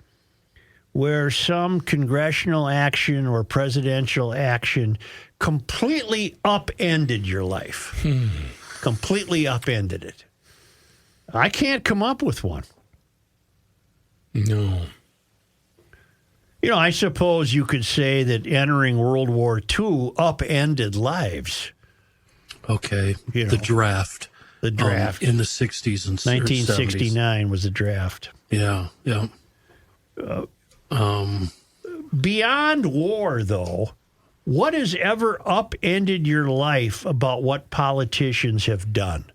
where some congressional action or presidential action completely upended your life? Completely upended it. I can't come up with one. No. I suppose you could say that entering World War II upended lives. Okay. The draft. The draft. In the 60s and 1969 was the draft. Yeah. Beyond war, though, what has ever upended your life about what politicians have done?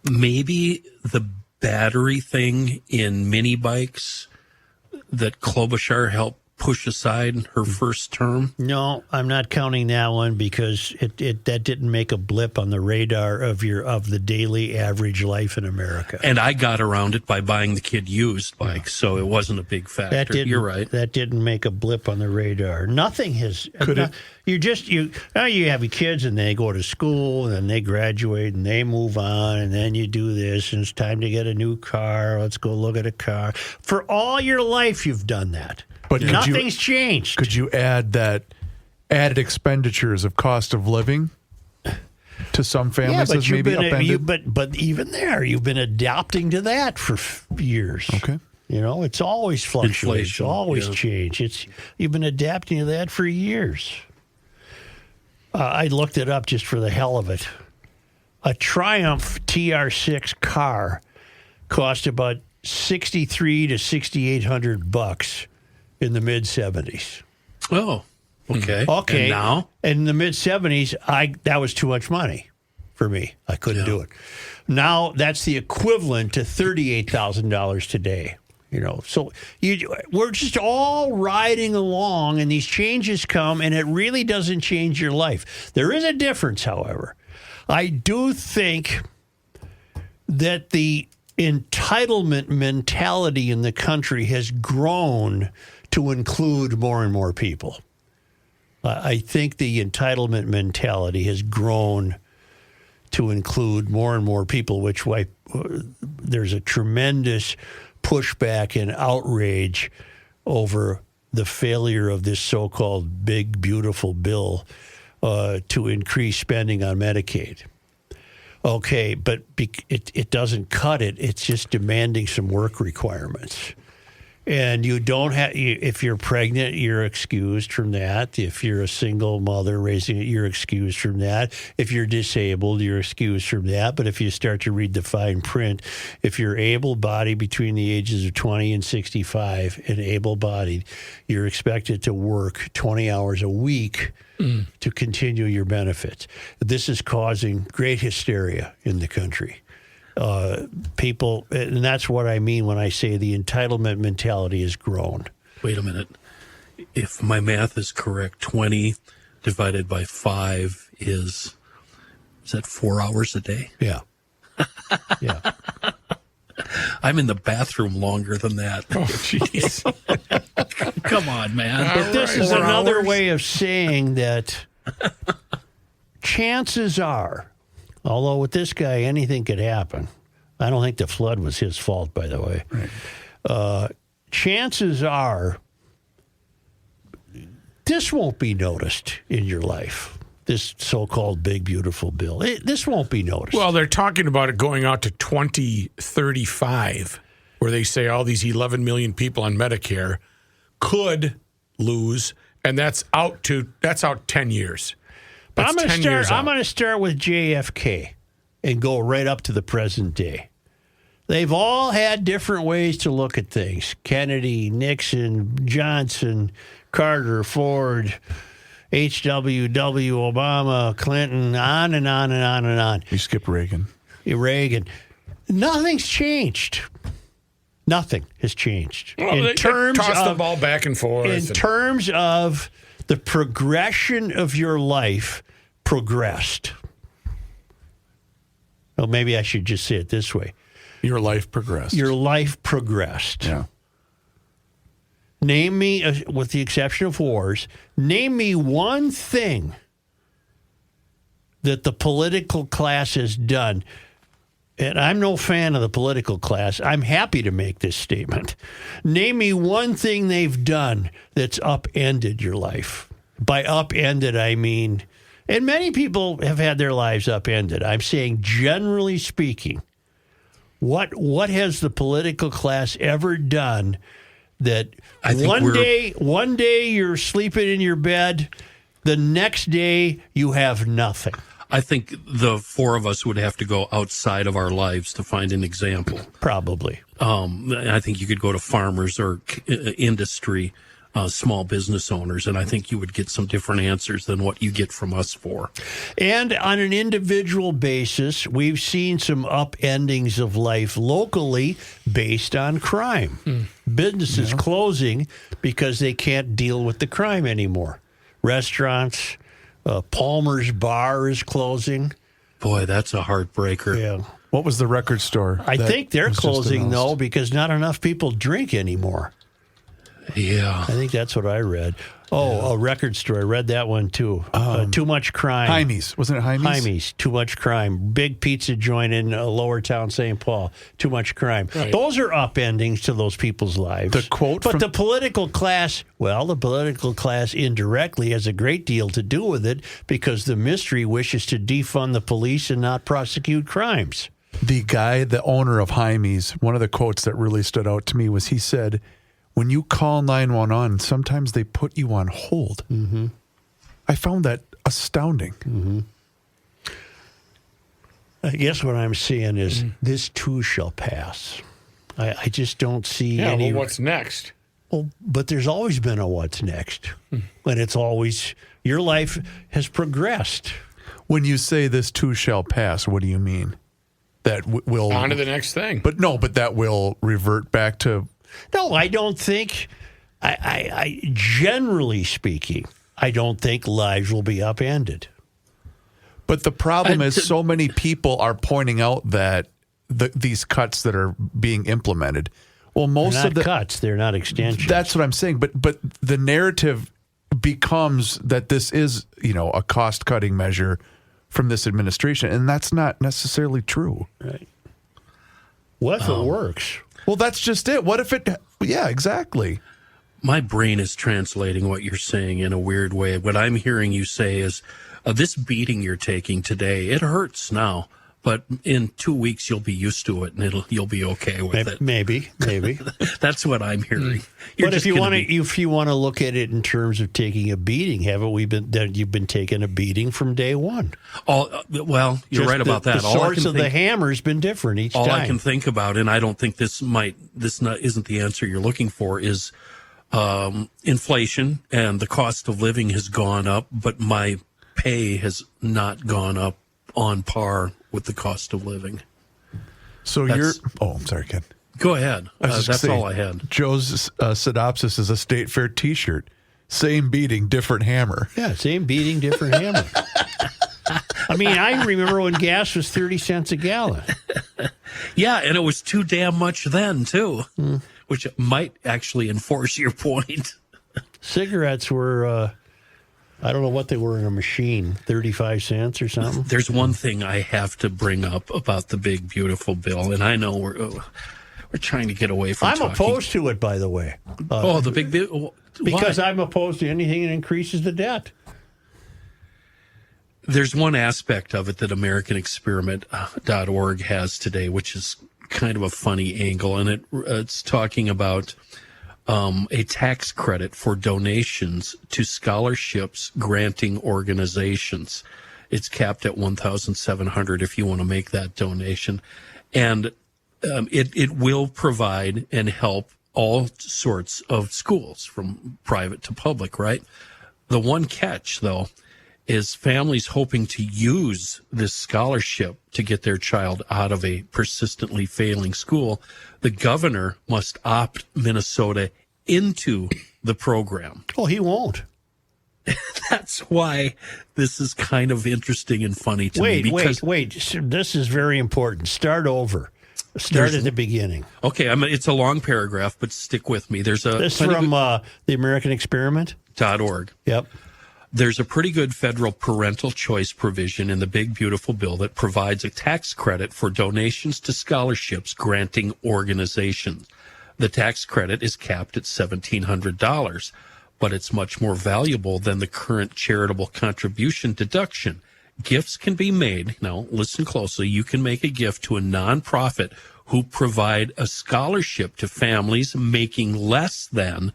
Maybe the battery thing in mini bikes that Klobuchar helped push aside her first term? No, I'm not counting that one because that didn't make a blip on the radar of the daily average life in America. And I got around it by buying the kid used bikes, so it wasn't a big factor. You're right. That didn't make a blip on the radar. Nothing has. You have your kids and they go to school and then they graduate and they move on and then you do this and it's time to get a new car. Let's go look at a car. For all your life, you've done that. But nothing's changed. Could you add that added expenditures of cost of living to some families as maybe upended? But even there, you've been adapting to that for years. Okay. It's always fluctuated. It's Inflation, always changed. You've been adapting to that for years. I looked it up just for the hell of it. A Triumph TR6 car cost about $6,300 to $6,800 in the mid 70s. Oh, okay. Okay. And now? In the mid 70s, that was too much money for me. I couldn't do it. Now that's the equivalent to $38,000 today. So we're just all riding along, and these changes come, and it really doesn't change your life. There is a difference, however. I do think that the entitlement mentality in the country has grown to include more and more people. I think the entitlement mentality has grown to include more and more people, which why there's a tremendous pushback and outrage over the failure of this so-called big, beautiful bill to increase spending on Medicaid. Okay, but it doesn't cut it. It's just demanding some work requirements. And you don't have, if you're pregnant, you're excused from that. If you're a single mother raising it, you're excused from that. If you're disabled, you're excused from that. But if you start to read the fine print, if you're able-bodied between the ages of 20 and 65 and able-bodied, you're expected to work 20 hours a week to continue your benefits. This is causing great hysteria in the country. People, and that's what I mean when I say the entitlement mentality has grown. Wait a minute. If my math is correct, 20 divided by 5 is that 4 hours a day? Yeah. Yeah. I'm in the bathroom longer than that. Oh, jeez. Come on, man. But this is another way of saying that chances are, although with this guy, anything could happen. I don't think the flood was his fault, by the way. Right. Chances are this won't be noticed in your life, this so-called big, beautiful bill. This won't be noticed. Well, they're talking about it going out to 2035, where they say all these 11 million people on Medicare could lose, and that's out 10 years. But I'm going to start with JFK and go right up to the present day. They've all had different ways to look at things. Kennedy, Nixon, Johnson, Carter, Ford, H.W.W., Obama, Clinton, on and on and on and on. You skip Reagan. Nothing's changed. Nothing has changed. Well, they toss the ball back and forth. In terms of the progression of your life progressed. Well, maybe I should just say it this way. Your life progressed. Your life progressed. Yeah. Name me, with the exception of wars, name me one thing that the political class has done. And I'm no fan of the political class. I'm happy to make this statement. Name me one thing they've done that's upended your life. By upended, I mean, and many people have had their lives upended. I'm saying, generally speaking, what has the political class ever done that one day you're sleeping in your bed, the next day you have nothing? I think the four of us would have to go outside of our lives to find an example. Probably. I think you could go to farmers or industry. small business owners, and I think you would get some different answers than what you get from us for. And on an individual basis, we've seen some upendings of life locally based on crime. Businesses closing because they can't deal with the crime anymore. Restaurants, Palmer's Bar is closing. Boy, that's a heartbreaker. Yeah. What was the record store? I think they're was just closing, though, announced? because not enough people drink anymore. Yeah. I think that's what I read. Oh, a record store. I read that one, too. Too much crime. Jaime's. Wasn't it Jaime's? Jaime's. Too much crime. Big pizza joint in Lower Town, St. Paul. Too much crime. Right. Those are upendings to those people's lives. The quote But from- the political class, the political class indirectly has a great deal to do with it because the mystery wishes to defund the police and not prosecute crimes. The guy, the owner of Jaime's, one of the quotes that really stood out to me was he said, when you call 911, sometimes they put you on hold. Mm-hmm. I found that astounding. Mm-hmm. I guess what I'm seeing is this too shall pass. I just don't see any. Well, what's next? Well, but there's always been a what's next. And it's always, your life has progressed. When you say this too shall pass, what do you mean? That will On to the next thing. But that will revert back to. No, I don't think. I generally speaking, I don't think lives will be upended. But the problem is, so many people are pointing out that these cuts that are being implemented. Well, most they're not of the cuts, they're not extensions. That's what I'm saying. But the narrative becomes that this is, a cost cutting measure from this administration, and that's not necessarily true. Right. What if it works? Well, that's just it. What if it? Yeah, exactly. My brain is translating what you're saying in a weird way. What I'm hearing you say is, this beating you're taking today, it hurts now, but in 2 weeks you'll be used to it, and you'll be okay with it. Maybe. That's what I'm hearing. But if you want to look at it in terms of taking a beating, you've been taking a beating from day one. Well, you're right about that. The source of the hammer's been different each time. All I can think about, and I don't think isn't the answer you're looking for, is inflation and the cost of living has gone up, but my pay has not gone up on par with the cost of living. So I'm sorry, Ken. Go ahead. That's all I had. Joe's synopsis is a State Fair T-shirt. Same beating, different hammer. Yeah, same beating, different hammer. I mean, I remember when gas was 30 cents a gallon. Yeah, and it was too damn much then, too, which might actually enforce your point. Cigarettes were... I don't know what they were in a machine, 35 cents or something. There's one thing I have to bring up about the big, beautiful bill, and I know we're trying to get away from I'm opposed to it, by the way. The big bill? Because I'm opposed to anything that increases the debt. There's one aspect of it that AmericanExperiment.org has today, which is kind of a funny angle, and it's talking about a tax credit for donations to scholarships granting organizations. It's capped at $1,700 if you want to make that donation. And it will provide and help all sorts of schools, from private to public, right? The one catch, though, is families hoping to use this scholarship to get their child out of a persistently failing school. The governor must opt Minnesota into the program. Oh, he won't. That's why this is kind of interesting and funny to me. Wait. This is very important. Start over. Start at the beginning. Okay, it's a long paragraph, but stick with me. This is from the American Experiment? .org. Yep. There's a pretty good federal parental choice provision in the big, beautiful bill that provides a tax credit for donations to scholarships granting organizations. The tax credit is capped at $1,700, but it's much more valuable than the current charitable contribution deduction. Gifts can be made. Now, listen closely. You can make a gift to a nonprofit who provide a scholarship to families making less than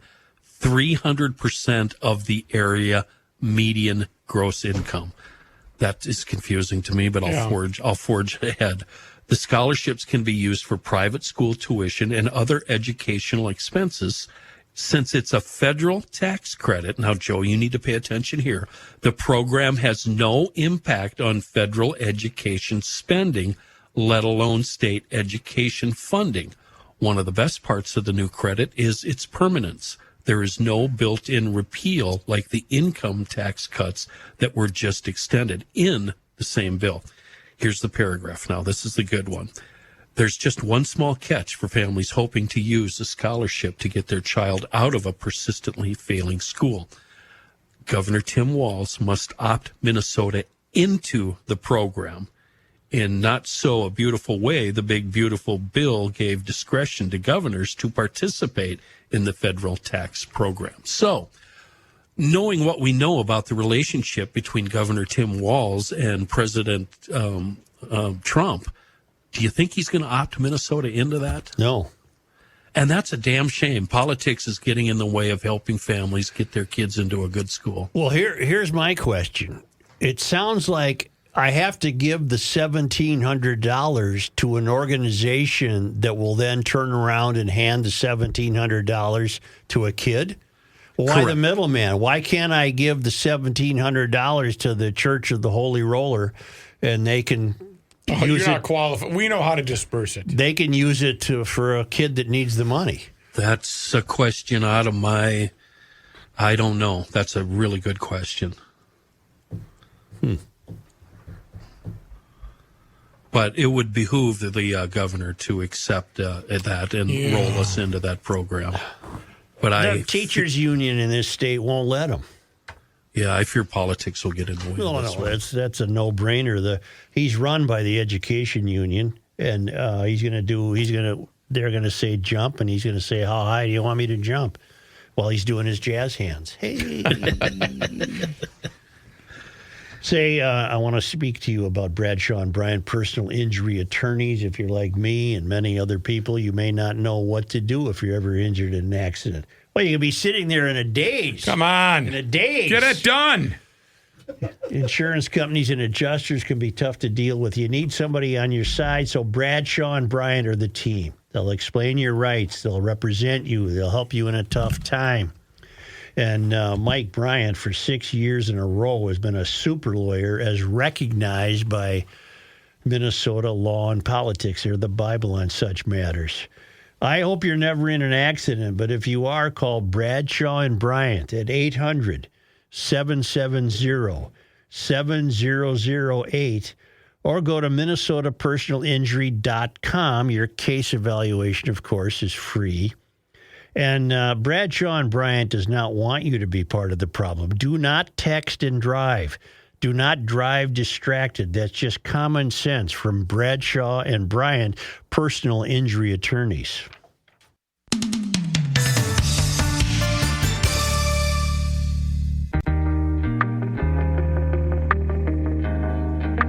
300% of the area median gross income. That is confusing to me, but I'll forge ahead. The scholarships can be used for private school tuition and other educational expenses Since it's a federal tax credit, now, Joe, you need to pay attention here. The program has no impact on federal education spending, let alone state education funding. One of the best parts of the new credit is its permanence. There is no built-in repeal like the income tax cuts that were just extended in the same bill. Here's the paragraph now. This is the good one. There's just one small catch for families hoping to use the scholarship to get their child out of a persistently failing school. Governor Tim Walz must opt Minnesota into the program. In not so a beautiful way, the big beautiful bill gave discretion to governors to participate in the federal tax program. So, knowing what we know about the relationship between Governor Tim Walz and President Trump, do you think he's going to opt Minnesota into that? No. And that's a damn shame. Politics is getting in the way of helping families get their kids into a good school. Well, here's my question. It sounds like I have to give the $1,700 to an organization that will then turn around and hand the $1,700 to a kid. Why Correct. the middleman? Why can't I give the $1,700 to the Church of the Holy Roller, and they can use You're it? not qualified. We know how to disperse it. They can use it for a kid that needs the money. That's a question out of my, I don't know. That's a really good question. But it would behoove the governor to accept that and roll us into that program. But The teachers' union in this state won't let them. Yeah, I fear politics will get in the way. No, of this one. that's a no-brainer. He's run by the education union, and they're going to say jump, and he's going to say, how high do you want me to jump? While he's doing his jazz hands. Hey. Say, I want to speak to you about Bradshaw and Bryant personal injury attorneys. If you're like me and many other people, you may not know what to do if you're ever injured in an accident. Well, you can be sitting there in a daze. Come on. In a daze. Get it done. Insurance companies and adjusters can be tough to deal with. You need somebody on your side, so Bradshaw and Bryant are the team. They'll explain your rights. They'll represent you. They'll help you in a tough time. And Mike Bryant, for 6 years in a row, has been a super lawyer as recognized by Minnesota law and politics. They're the Bible on such matters. I hope you're never in an accident, but if you are, call Bradshaw and Bryant at 800-770-7008 or go to minnesotapersonalinjury.com. Your case evaluation, of course, is free. And Bradshaw and Bryant does not want you to be part of the problem. Do not text and drive. Do not drive distracted. That's just common sense from Bradshaw and Bryant, personal injury attorneys.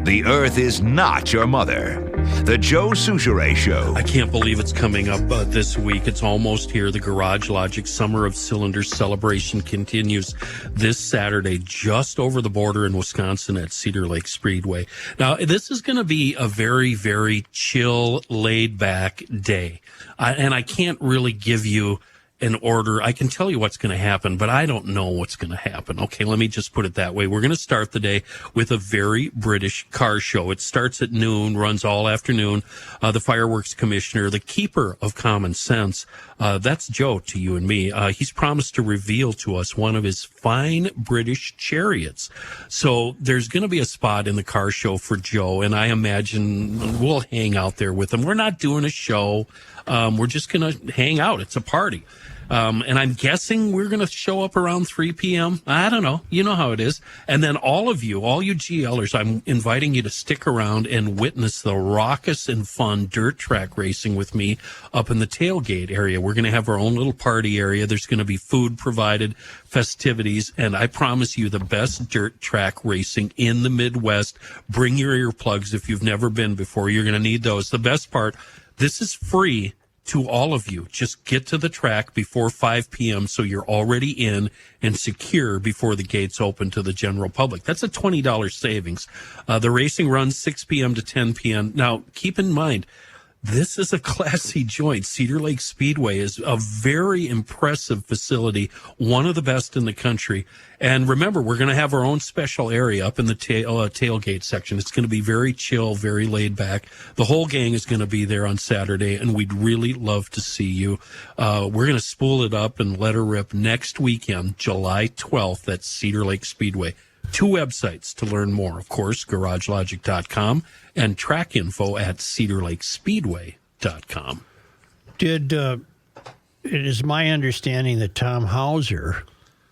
The Earth is not your mother. The Joe Souchere Show. I can't believe it's coming up this week. It's almost here. The Garage Logic Summer of Cylinders celebration continues this Saturday just over the border in Wisconsin at Cedar Lake Speedway. Now, this is going to be a very, very chill, laid-back day. And I can't really give you an order. I can tell you what's going to happen, but I don't know what's going to happen. Okay, let me just put it that way. We're going to start the day with a very British car show. It starts at noon, runs all afternoon. The fireworks commissioner, the keeper of common sense, that's Joe to you and me. He's promised to reveal to us one of his fine British chariots. So there's going to be a spot in the car show for Joe, and I imagine we'll hang out there with him. We're not doing a show. We're just going to hang out. It's a party. And I'm guessing we're going to show up around 3 p.m. I don't know. You know how it is. And then all you GLers, I'm inviting you to stick around and witness the raucous and fun dirt track racing with me up in the tailgate area. We're going to have our own little party area. There's going to be food provided, festivities, and I promise you the best dirt track racing in the Midwest. Bring your earplugs if you've never been before. You're going to need those. The best part, this is free to all of you. Just get to the track before 5 p.m. so you're already in and secure before the gates open to the general public. That's a $20 savings. The racing runs 6 p.m. to 10 p.m. Now, keep in mind, This is a classy joint. Cedar Lake Speedway is a very impressive facility, one of the best in the country. And remember, we're going to have our own special area up in the tailgate section. It's going to be very chill, very laid back. The whole gang is going to be there on Saturday, and we'd really love to see you. We're going to spool it up and let her rip next weekend, July 12th at Cedar Lake Speedway. 2 websites to learn more. Of course, garagelogic.com and track info at cedarlakespeedway.com. It is my understanding that Tom Hauser,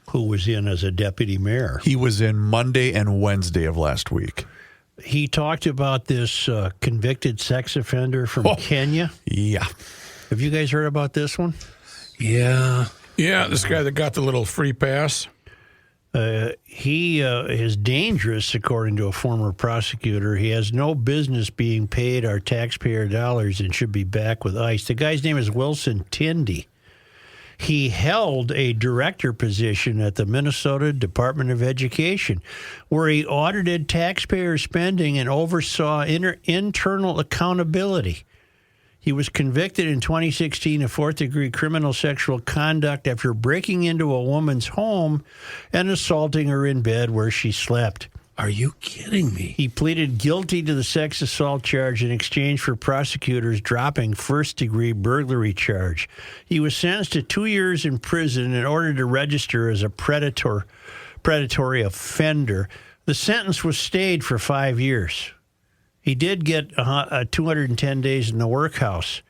who was in as a deputy mayor, He was in Monday and Wednesday of last week. he talked about this convicted sex offender from Kenya. Yeah. Have you guys heard about this one? Yeah. Yeah, this guy that got the little free pass. He is dangerous, according to a former prosecutor. He has no business being paid our taxpayer dollars and should be back with ICE. The guy's name is Wilson Tindy. He held a director position at the Minnesota Department of Education, where he audited taxpayer spending and oversaw internal accountability. He was convicted in 2016 of fourth-degree criminal sexual conduct after breaking into a woman's home and assaulting her in bed where she slept. Are you kidding me? He pleaded guilty to the sex assault charge in exchange for prosecutors dropping first-degree burglary charge. He was sentenced to 2 years in prison in order to register as a predatory offender. The sentence was stayed for 5 years. He did get 210 days in the workhouse.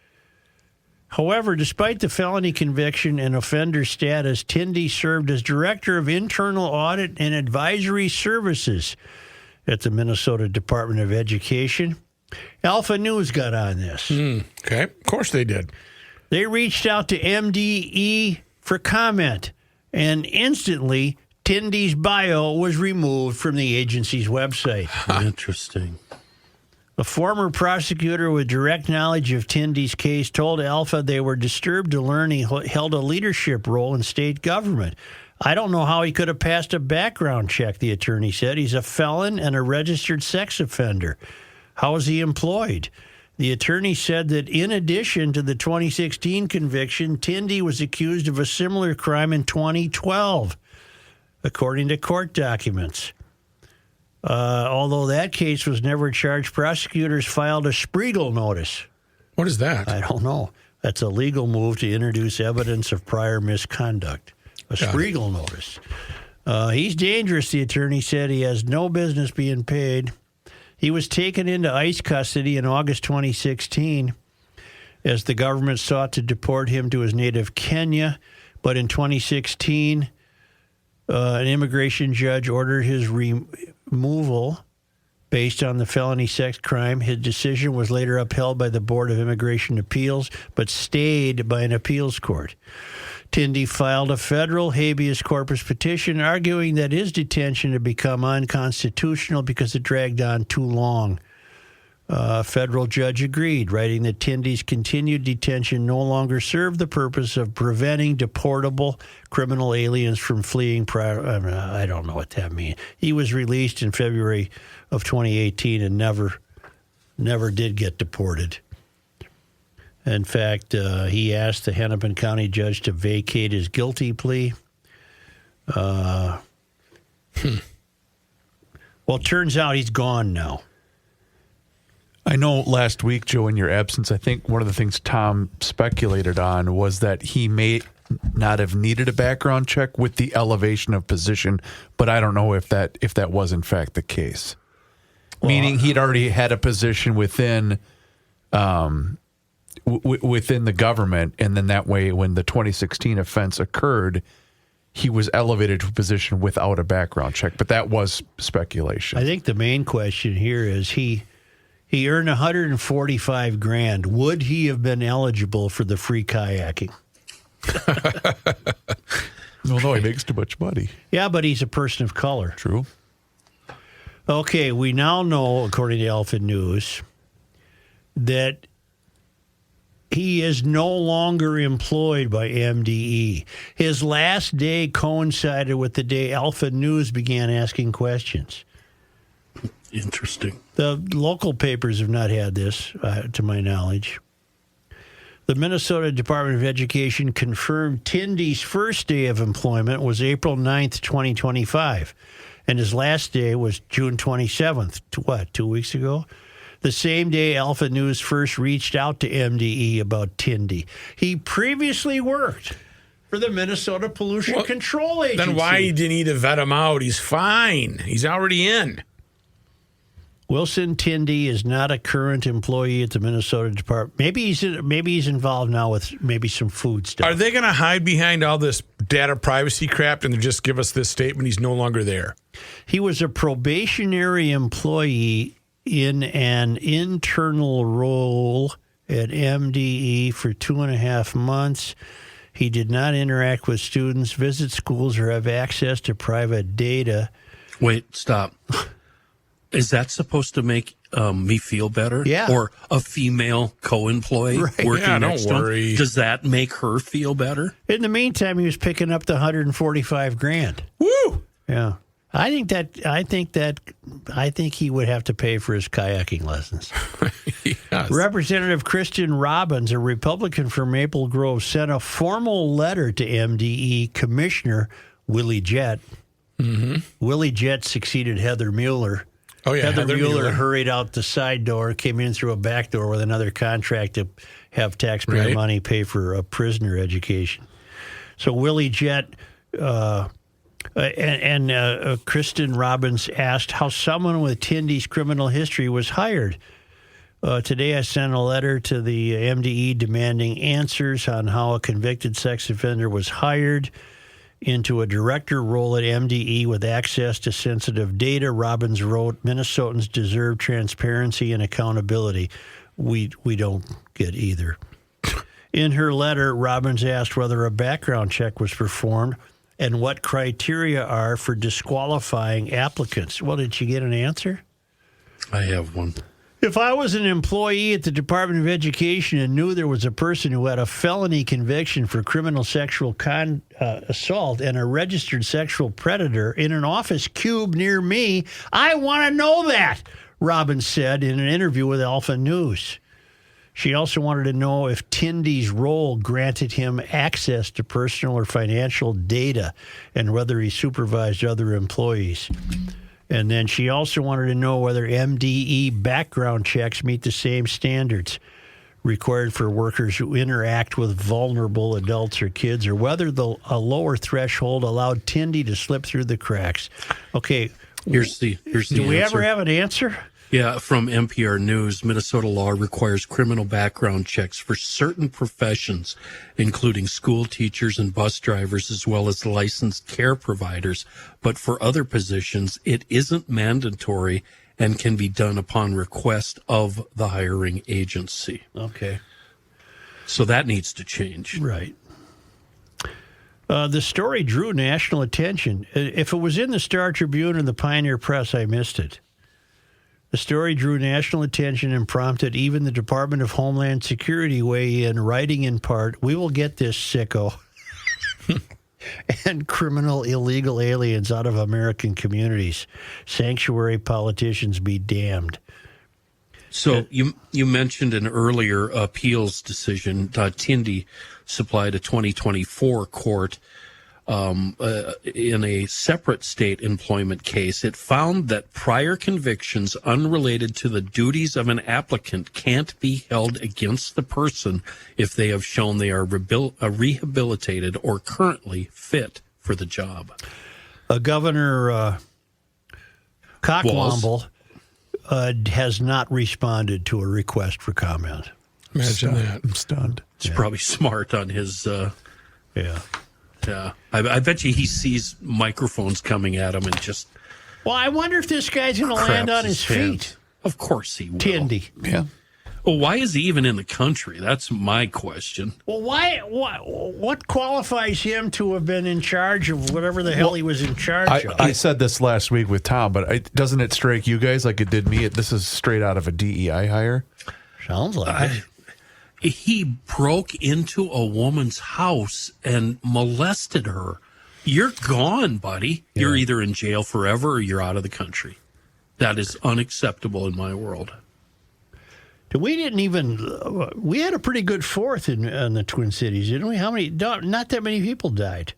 However, despite the felony conviction and offender status, Tindy served as Director of Internal Audit and Advisory Services at the Minnesota Department of Education. Alpha News got on this. Okay, of course they did. They reached out to MDE for comment, and instantly, Tindy's bio was removed from the agency's website. Interesting. A former prosecutor with direct knowledge of Tindy's case told Alpha they were disturbed to learn he held a leadership role in state government. I don't know how he could have passed a background check, the attorney said. He's a felon and a registered sex offender. How is he employed? The attorney said that in addition to the 2016 conviction, Tindy was accused of a similar crime in 2012, according to court documents. Although that case was never charged, prosecutors filed a Spriegel notice. What is that? I don't know. That's a legal move to introduce evidence of prior misconduct. A Spriegel notice. He's dangerous, the attorney said. He has no business being paid. He was taken into ICE custody in August 2016 as the government sought to deport him to his native Kenya. But in 2016, an immigration judge ordered his removal based on the felony sex crime. His decision was later upheld by the Board of Immigration Appeals, but stayed by an appeals court. Tindy filed a federal habeas corpus petition arguing that his detention had become unconstitutional because it dragged on too long. A federal judge agreed, writing that Tindy's continued detention no longer served the purpose of preventing deportable criminal aliens from fleeing. I don't know what that means. He was released in February of 2018 and never did get deported. In fact, he asked the Hennepin County judge to vacate his guilty plea. Well, it turns out he's gone now. I know last week, Joe, in your absence, I think one of the things Tom speculated on was that he may not have needed a background check with the elevation of position, but I don't know if that was in fact the case. Well, meaning he'd already had a position within within the government, and then that way, when the 2016 offense occurred, he was elevated to a position without a background check. But that was speculation. I think the main question here is he earned $145,000. Would he have been eligible for the free kayaking? No, he makes too much money. Yeah, but he's a person of color. True. Okay, we now know, according to Alpha News, that he is no longer employed by MDE. His last day coincided with the day Alpha News began asking questions. Interesting. The local papers have not had this, to my knowledge. The Minnesota Department of Education confirmed Tindy's first day of employment was April 9th, 2025, and his last day was June 27th. 2 weeks ago? The same day Alpha News first reached out to MDE about Tindy. He previously worked for the Minnesota Pollution Control Agency. Then why didn't he vet him out? He's fine. He's already in. Wilson Tindy is not a current employee at the Minnesota Department. Maybe he's involved now with maybe some food stuff. Are they going to hide behind all this data privacy crap and just give us this statement he's no longer there? He was a probationary employee in an internal role at MDE for 2.5 months. He did not interact with students, visit schools, or have access to private data. Wait, stop. Is that supposed to make me feel better? Yeah. Or a female co-employee working next to him? Does that make her feel better? In the meantime, he was picking up the $145,000. Woo! Yeah. I think he would have to pay for his kayaking lessons. Yes. Representative Kristen Robbins, a Republican from Maple Grove, sent a formal letter to MDE Commissioner Willie Jett. Mm-hmm. Willie Jett succeeded Heather Mueller. Oh, yeah. Heather Mueller hurried out the side door, came in through a back door with another contract to have taxpayer money pay for a prisoner education. So Willie Jett and Kristen Robbins asked how someone with Tindy's criminal history was hired. Today I sent a letter to the MDE demanding answers on how a convicted sex offender was hired into a director role at MDE with access to sensitive data. Robbins wrote, Minnesotans deserve transparency and accountability. We don't get either. In her letter, Robbins asked whether a background check was performed and what criteria are for disqualifying applicants. Well, did she get an answer? I have one. If I was an employee at the Department of Education and knew there was a person who had a felony conviction for criminal sexual assault and a registered sexual predator in an office cube near me, I want to know that, Robbins said in an interview with Alpha News. She also wanted to know if Tindy's role granted him access to personal or financial data and whether he supervised other employees. And then she also wanted to know whether MDE background checks meet the same standards required for workers who interact with vulnerable adults or kids, or whether a lower threshold allowed Tindy to slip through the cracks. Okay. Here's the Do we ever have an answer? Yeah, from NPR News, Minnesota law requires criminal background checks for certain professions, including school teachers and bus drivers, as well as licensed care providers. But for other positions, it isn't mandatory and can be done upon request of the hiring agency. Okay. So that needs to change. Right. The story drew national attention. If it was in the Star Tribune or the Pioneer Press, I missed it. The story drew national attention and prompted even the Department of Homeland Security weigh in, writing in part, "We will get this sicko and criminal illegal aliens out of American communities. Sanctuary politicians be damned." So you mentioned an earlier appeals decision. Tindy supplied a 2024 court in a separate state employment case. It found that prior convictions unrelated to the duties of an applicant can't be held against the person if they have shown they are rehabilitated or currently fit for the job. Governor Cockwomble has not responded to a request for comment. Imagine that. I'm stunned. It's probably smart on his... Yeah. Yeah, I bet you he sees microphones coming at him and just... Well, I wonder if this guy's going to land on his feet. Of course he will. Tindy. Yeah. Well, why is he even in the country? That's my question. Well, what qualifies him to have been in charge of whatever the hell he was in charge of? I said this last week with Tom, but doesn't it strike you guys like it did me? This is straight out of a DEI hire. Sounds like it. He broke into a woman's house and molested her. You're gone, buddy. Yeah. You're either in jail forever or you're out of the country. That is unacceptable in my world. We didn't even. We had a pretty good fourth in the Twin Cities, didn't we? How many? Not that many people died.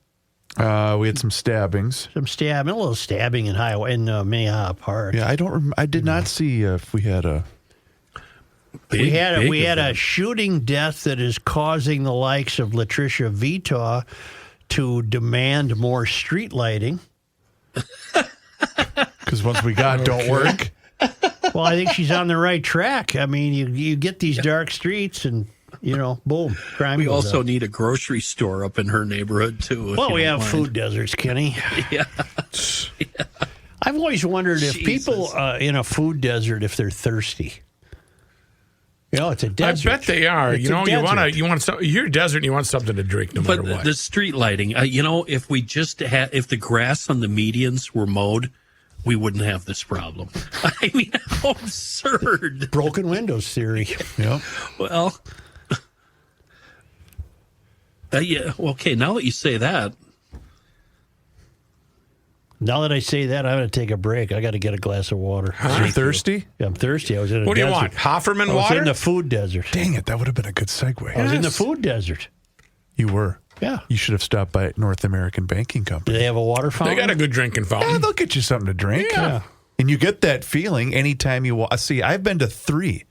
We had some stabbings. A little stabbing in Mayhaw Park. Yeah, I did not see if we had a. We had a shooting death that is causing the likes of Latricia Vitaw to demand more street lighting. Because once we got don't work. Well, I think she's on the right track. I mean, you get these dark streets and, boom, crime We goes also up. need a grocery store up in her neighborhood, too. Well, we have food deserts, Kenny. Yeah. I've always wondered if people in a food desert, if they're thirsty. It's a desert. I bet they are. It's You're a desert and you want something to drink no matter But what. the street lighting, if we just had, if the grass on the medians were mowed, we wouldn't have this problem. I mean, how absurd. Broken windows theory. Yeah. Well, okay, now that you say that. Now that I say that, I'm going to take a break. I got to get a glass of water. You're thirsty? Yeah, I'm thirsty. I was in a What do you desert. want? Hofferman I was water? in the food desert. Dang it, that would have been a good segue. I was in the food desert. You were. Yeah. You should have stopped by North American Banking Do Company. they have a water They fountain? got a good drinking Yeah, fountain. they'll get you something to drink. Yeah. And you get that feeling anytime you see, I've been to 3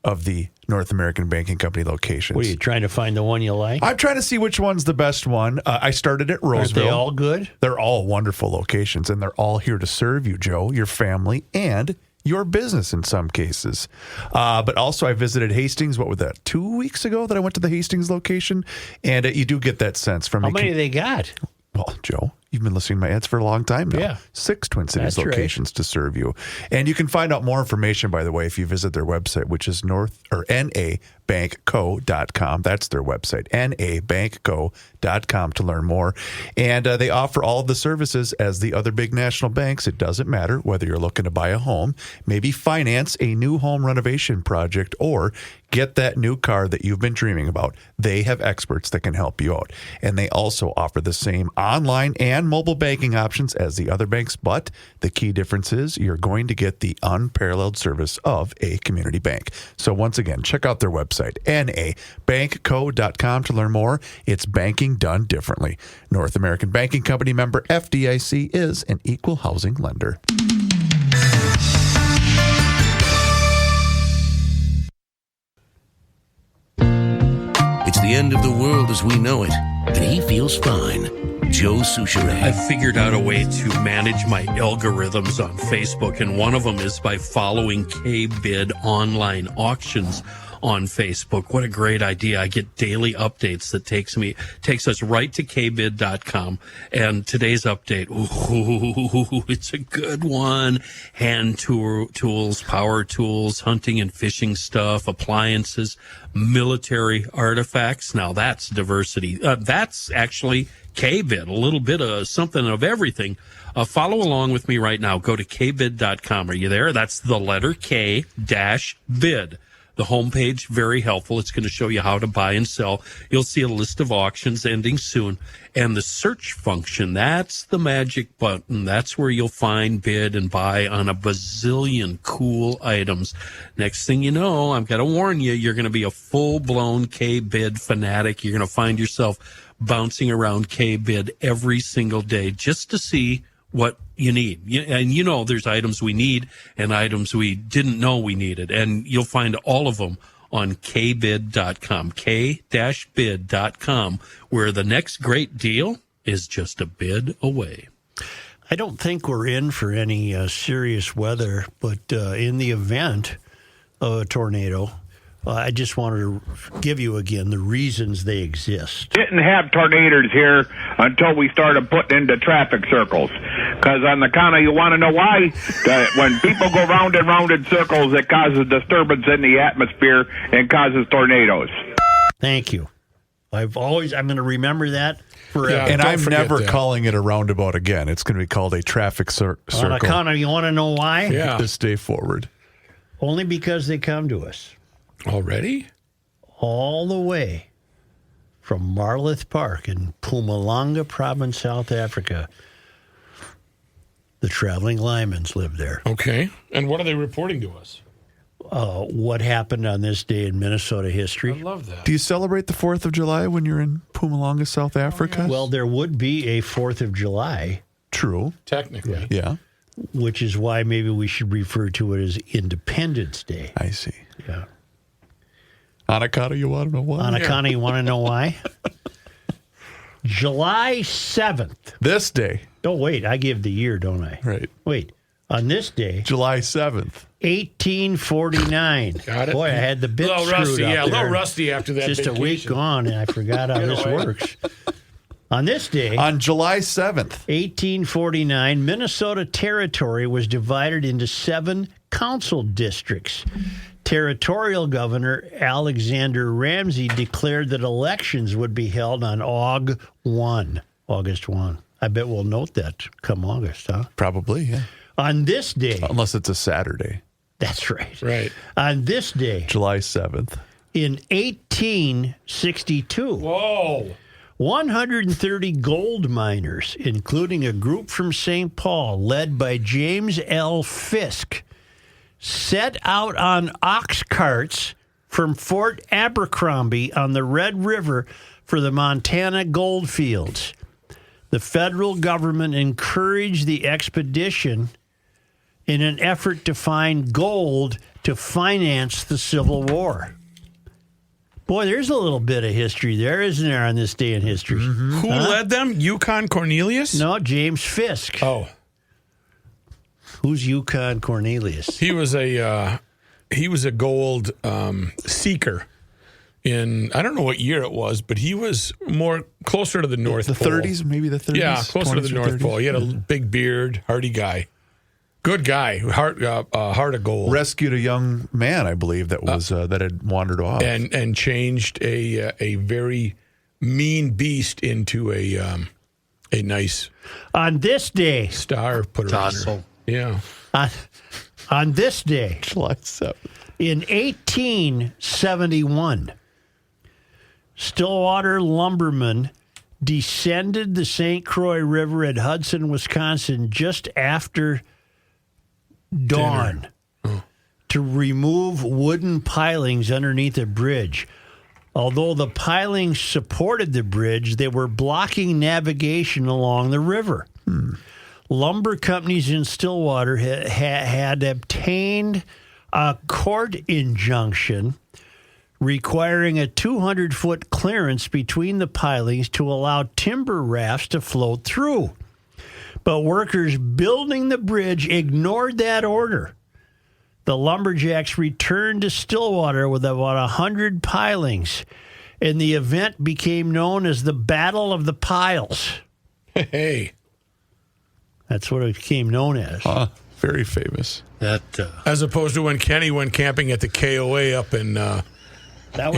of the North American Banking Company locations. What, are you trying to find the one you like? I'm trying to see which one's the best one. I started at Aren't Roseville. they all good? They're all wonderful locations, and they're all here to serve you, Joe, your family, and your business in some cases. But also, I visited Hastings, 2 weeks ago that I went to the Hastings location, and you do get that sense from How many they got? Well, Joe, you've been listening to my ads for a long time now. Yeah. 6 Twin Cities That's locations to serve you. And you can find out more information, by the way, if you visit their website, which is nabankco.com. That's their website, nabankco.com, to learn more. And they offer all of the services as the other big national banks. It doesn't matter whether you're looking to buy a home, maybe finance a new home renovation project, or get that new car that you've been dreaming about. They have experts that can help you out. And they also offer the same online and mobile banking options as the other banks. But the key difference is you're going to get the unparalleled service of a community bank. So once again, check out their website, nabankco.com, to learn more. It's banking done differently. North American Banking Company, member FDIC, is an equal housing lender. It's the end of the world as we know it, and he feels fine. Joe Souchere. I figured out a way to manage my algorithms on Facebook, and one of them is by following KBid online auctions on Facebook. What a great idea. I get daily updates that takes us right to kbid.com. And today's update, ooh, it's a good one. Hand tools, power tools, hunting and fishing stuff, appliances, military artifacts. Now that's diversity. That's actually KBid, a little bit of something of everything. Follow along with me right now. Go to kbid.com. Are you there? That's the letter K-bid. The homepage, very helpful. It's going to show you how to buy and sell. You'll see a list of auctions ending soon. And the search function, that's the magic button. That's where you'll find, bid, and buy on a bazillion cool items. Next thing you know, I've got to warn you, you're going to be a full-blown K-bid fanatic. You're going to find yourself bouncing around K-bid every single day just to see what you need. And there's items we need and items we didn't know we needed. And you'll find all of them on kbid.com, k-bid.com, where the next great deal is just a bid away. I don't think we're in for any serious weather, but in the event of a tornado, I just wanted to give you again the reasons they exist. Didn't have tornadoes here until we started putting into traffic circles. Because on the count of, you want to know why? When people go round and round in circles, it causes disturbance in the atmosphere and causes tornadoes. Thank you. I'm going to remember that forever. Yeah, and I'm never calling it a roundabout again. It's going to be called a traffic circle. On account of, you want to know why? Yeah. This day forward. Only because they come to us. Already? All the way from Marloth Park in Mpumalanga province, South Africa. The traveling Lymans live there. Okay. And what are they reporting to us? what happened on this day in Minnesota history. I love that. Do you celebrate the 4th of July when you're in Pumalanga, South Africa? Well, there would be a 4th of July. True. Technically. Yeah. Which is why maybe we should refer to it as Independence Day. I see. Yeah. Anakata, you want to know why? Anakata, you want to know why? July 7th. This day. Oh, wait, I give the year, don't I? Right. Wait, on this day. July 7th. 1849. Got it. Boy, I had the bit a little screwed rusty, up yeah, a there. little rusty after that Just vacation. a week gone, and I forgot how this works. On this day, On July 7th. 1849, Minnesota Territory was divided into 7 council districts. Territorial Governor Alexander Ramsey declared that elections would be held on August 1. I bet we'll note that come August, huh? Probably, yeah. On this day. Unless it's a Saturday. That's right. Right. On this day. July 7th. In 1862. Whoa. 130 gold miners, including a group from St. Paul led by James L. Fisk, set out on ox carts from Fort Abercrombie on the Red River for the Montana gold fields. The federal government encouraged the expedition in an effort to find gold to finance the Civil War. Boy, there's a little bit of history there, isn't there, on this day in history? Mm-hmm. Who led them? Yukon Cornelius? No, James Fisk. Oh. Who's Yukon Cornelius? He was a gold seeker in, I don't know what year it was, but he was more closer to the North Pole. The 30s, maybe the 30s? Yeah, closer to the North 30s. Pole. He had a big beard, hardy guy. Good guy, heart of gold. Rescued a young man, I believe, that was that had wandered off, and changed a very mean beast into a nice. On this day, star put her Docile. Yeah. On this day, July 7th, in 1871, Stillwater lumbermen descended the St. Croix River at Hudson, Wisconsin, just after dawn to remove wooden pilings underneath a bridge. Although the pilings supported the bridge, they were blocking navigation along the river. Lumber companies in Stillwater had obtained a court injunction requiring a 200-foot clearance between the pilings to allow timber rafts to float through. But workers building the bridge ignored that order. The lumberjacks returned to Stillwater with about 100 pilings, and the event became known as the Battle of the Piles. Hey. That's what it became known as. Very famous. That as opposed to when Kenny went camping at the KOA up in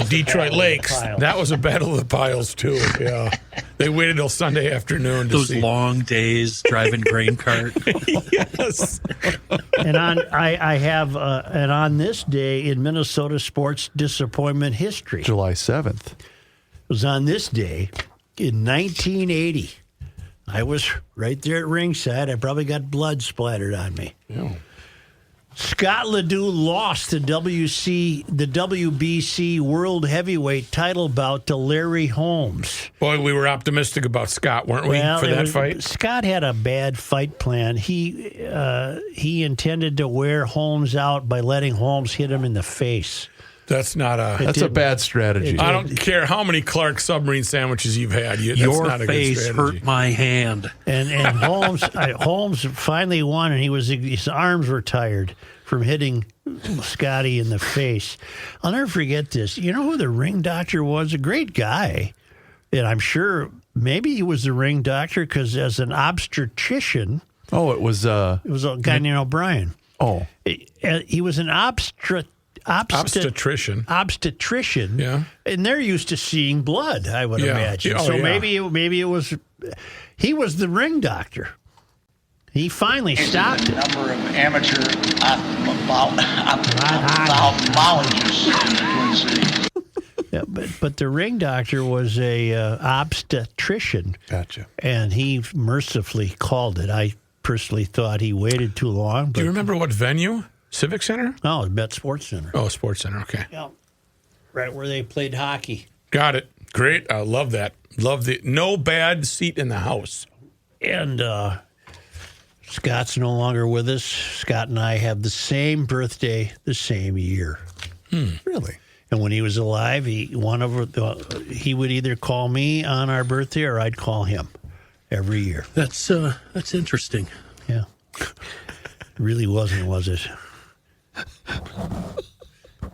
Detroit Lakes. That was a Battle of the Piles, too. Yeah. They waited till Sunday afternoon to those see. long days driving grain cart. Yes. And on this day in Minnesota sports disappointment history. July 7th. It was on this day in 1980. I was right there at ringside. I probably got blood splattered on me. Yeah. Scott Ledoux lost the WBC World Heavyweight title bout to Larry Holmes. Boy, we were optimistic about Scott, weren't we, for that fight? Scott had a bad fight plan. He intended to wear Holmes out by letting Holmes hit him in the face. That's not a... That's a bad strategy. I don't care how many Clark submarine sandwiches you've had. That's Your not a good face strategy. hurt my hand. And Holmes finally won, and his arms were tired from hitting Scotty in the face. I'll never forget this. You know who the ring doctor was? A great guy. And I'm sure maybe he was the ring doctor because as an obstetrician... Oh, it was a guy named O'Brien. Oh. He was an obstetrician. Yeah. And they're used to seeing blood, I would imagine. Oh, so maybe it was he was the ring doctor. He finally stopped it. Number of amateur ophthalmologists in the Twin Cities. Yeah, but the ring doctor was a obstetrician. Gotcha. And he mercifully called it. I personally thought he waited too long. But Do you remember what venue? Civic Center? No, it's Bet Sports Center. Oh, Sports Center. Okay. Yeah. Right where they played hockey. Got it. Great. I love that. Love the no bad seat in the house. And Scott's no longer with us. Scott and I have the same birthday, the same year. Really? And when he was alive, he would either call me on our birthday or I'd call him every year. That's interesting. Yeah. It really wasn't, was it?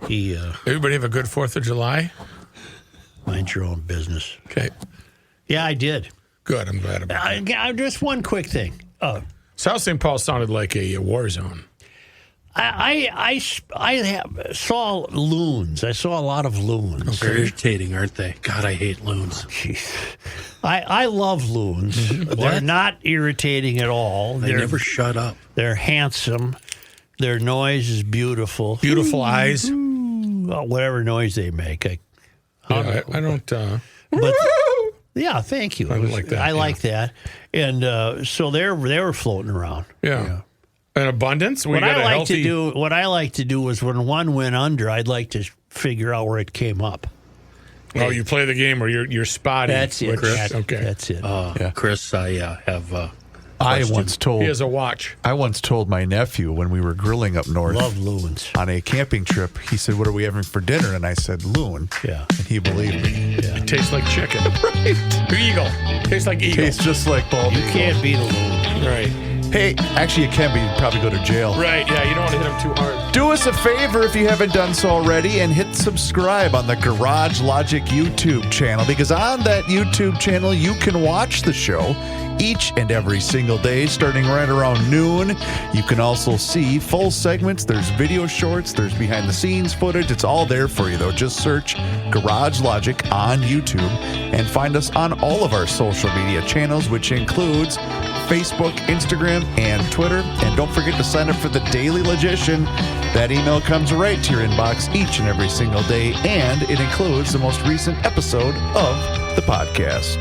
Everybody have a good 4th of July? Mind your own business. Okay. Yeah, I did. Good. I'm glad about it. Just one quick thing. South St. Paul sounded like a war zone. I saw loons. I saw a lot of loons. They're irritating, aren't they? God, I hate loons. Jeez. I love loons. They're not irritating at all. They never shut up. They're handsome. Their noise is beautiful. Beautiful eyes. Whatever noise they make. I don't. But yeah, thank you. I like that. I like that. And so they were floating around. Yeah. An abundance. What I like to do is when one went under, I'd like to figure out where it came up. Oh, you play the game where you're spotting. That's it. Chris. Okay. That's it. Chris, I have. I once told. He has a watch. I once told my nephew when we were grilling up north. Love loons. On a camping trip, he said, "What are we having for dinner?" And I said, "Loon." Yeah. And he believed me. Yeah. It tastes like chicken. Right. Eagle. Tastes like eagle. Tastes just like bald You eagle. can't beat a loon. Right. Hey, actually, you can be. You'd probably go to jail. Right. Yeah. You don't want to hit him too hard. Do us a favor if you haven't done so already and hit subscribe on the Garage Logic YouTube channel, because on that YouTube channel, you can watch the show each and every single day starting right around noon. You can also see full segments. There's video shorts. There's behind the scenes footage. It's all there for you, though. Just search Garage Logic on YouTube and find us on all of our social media channels, which includes Facebook, Instagram, and Twitter. And don't forget to sign up for the Daily Logician. That email comes right to your inbox each and every single day, and it includes the most recent episode of the podcast.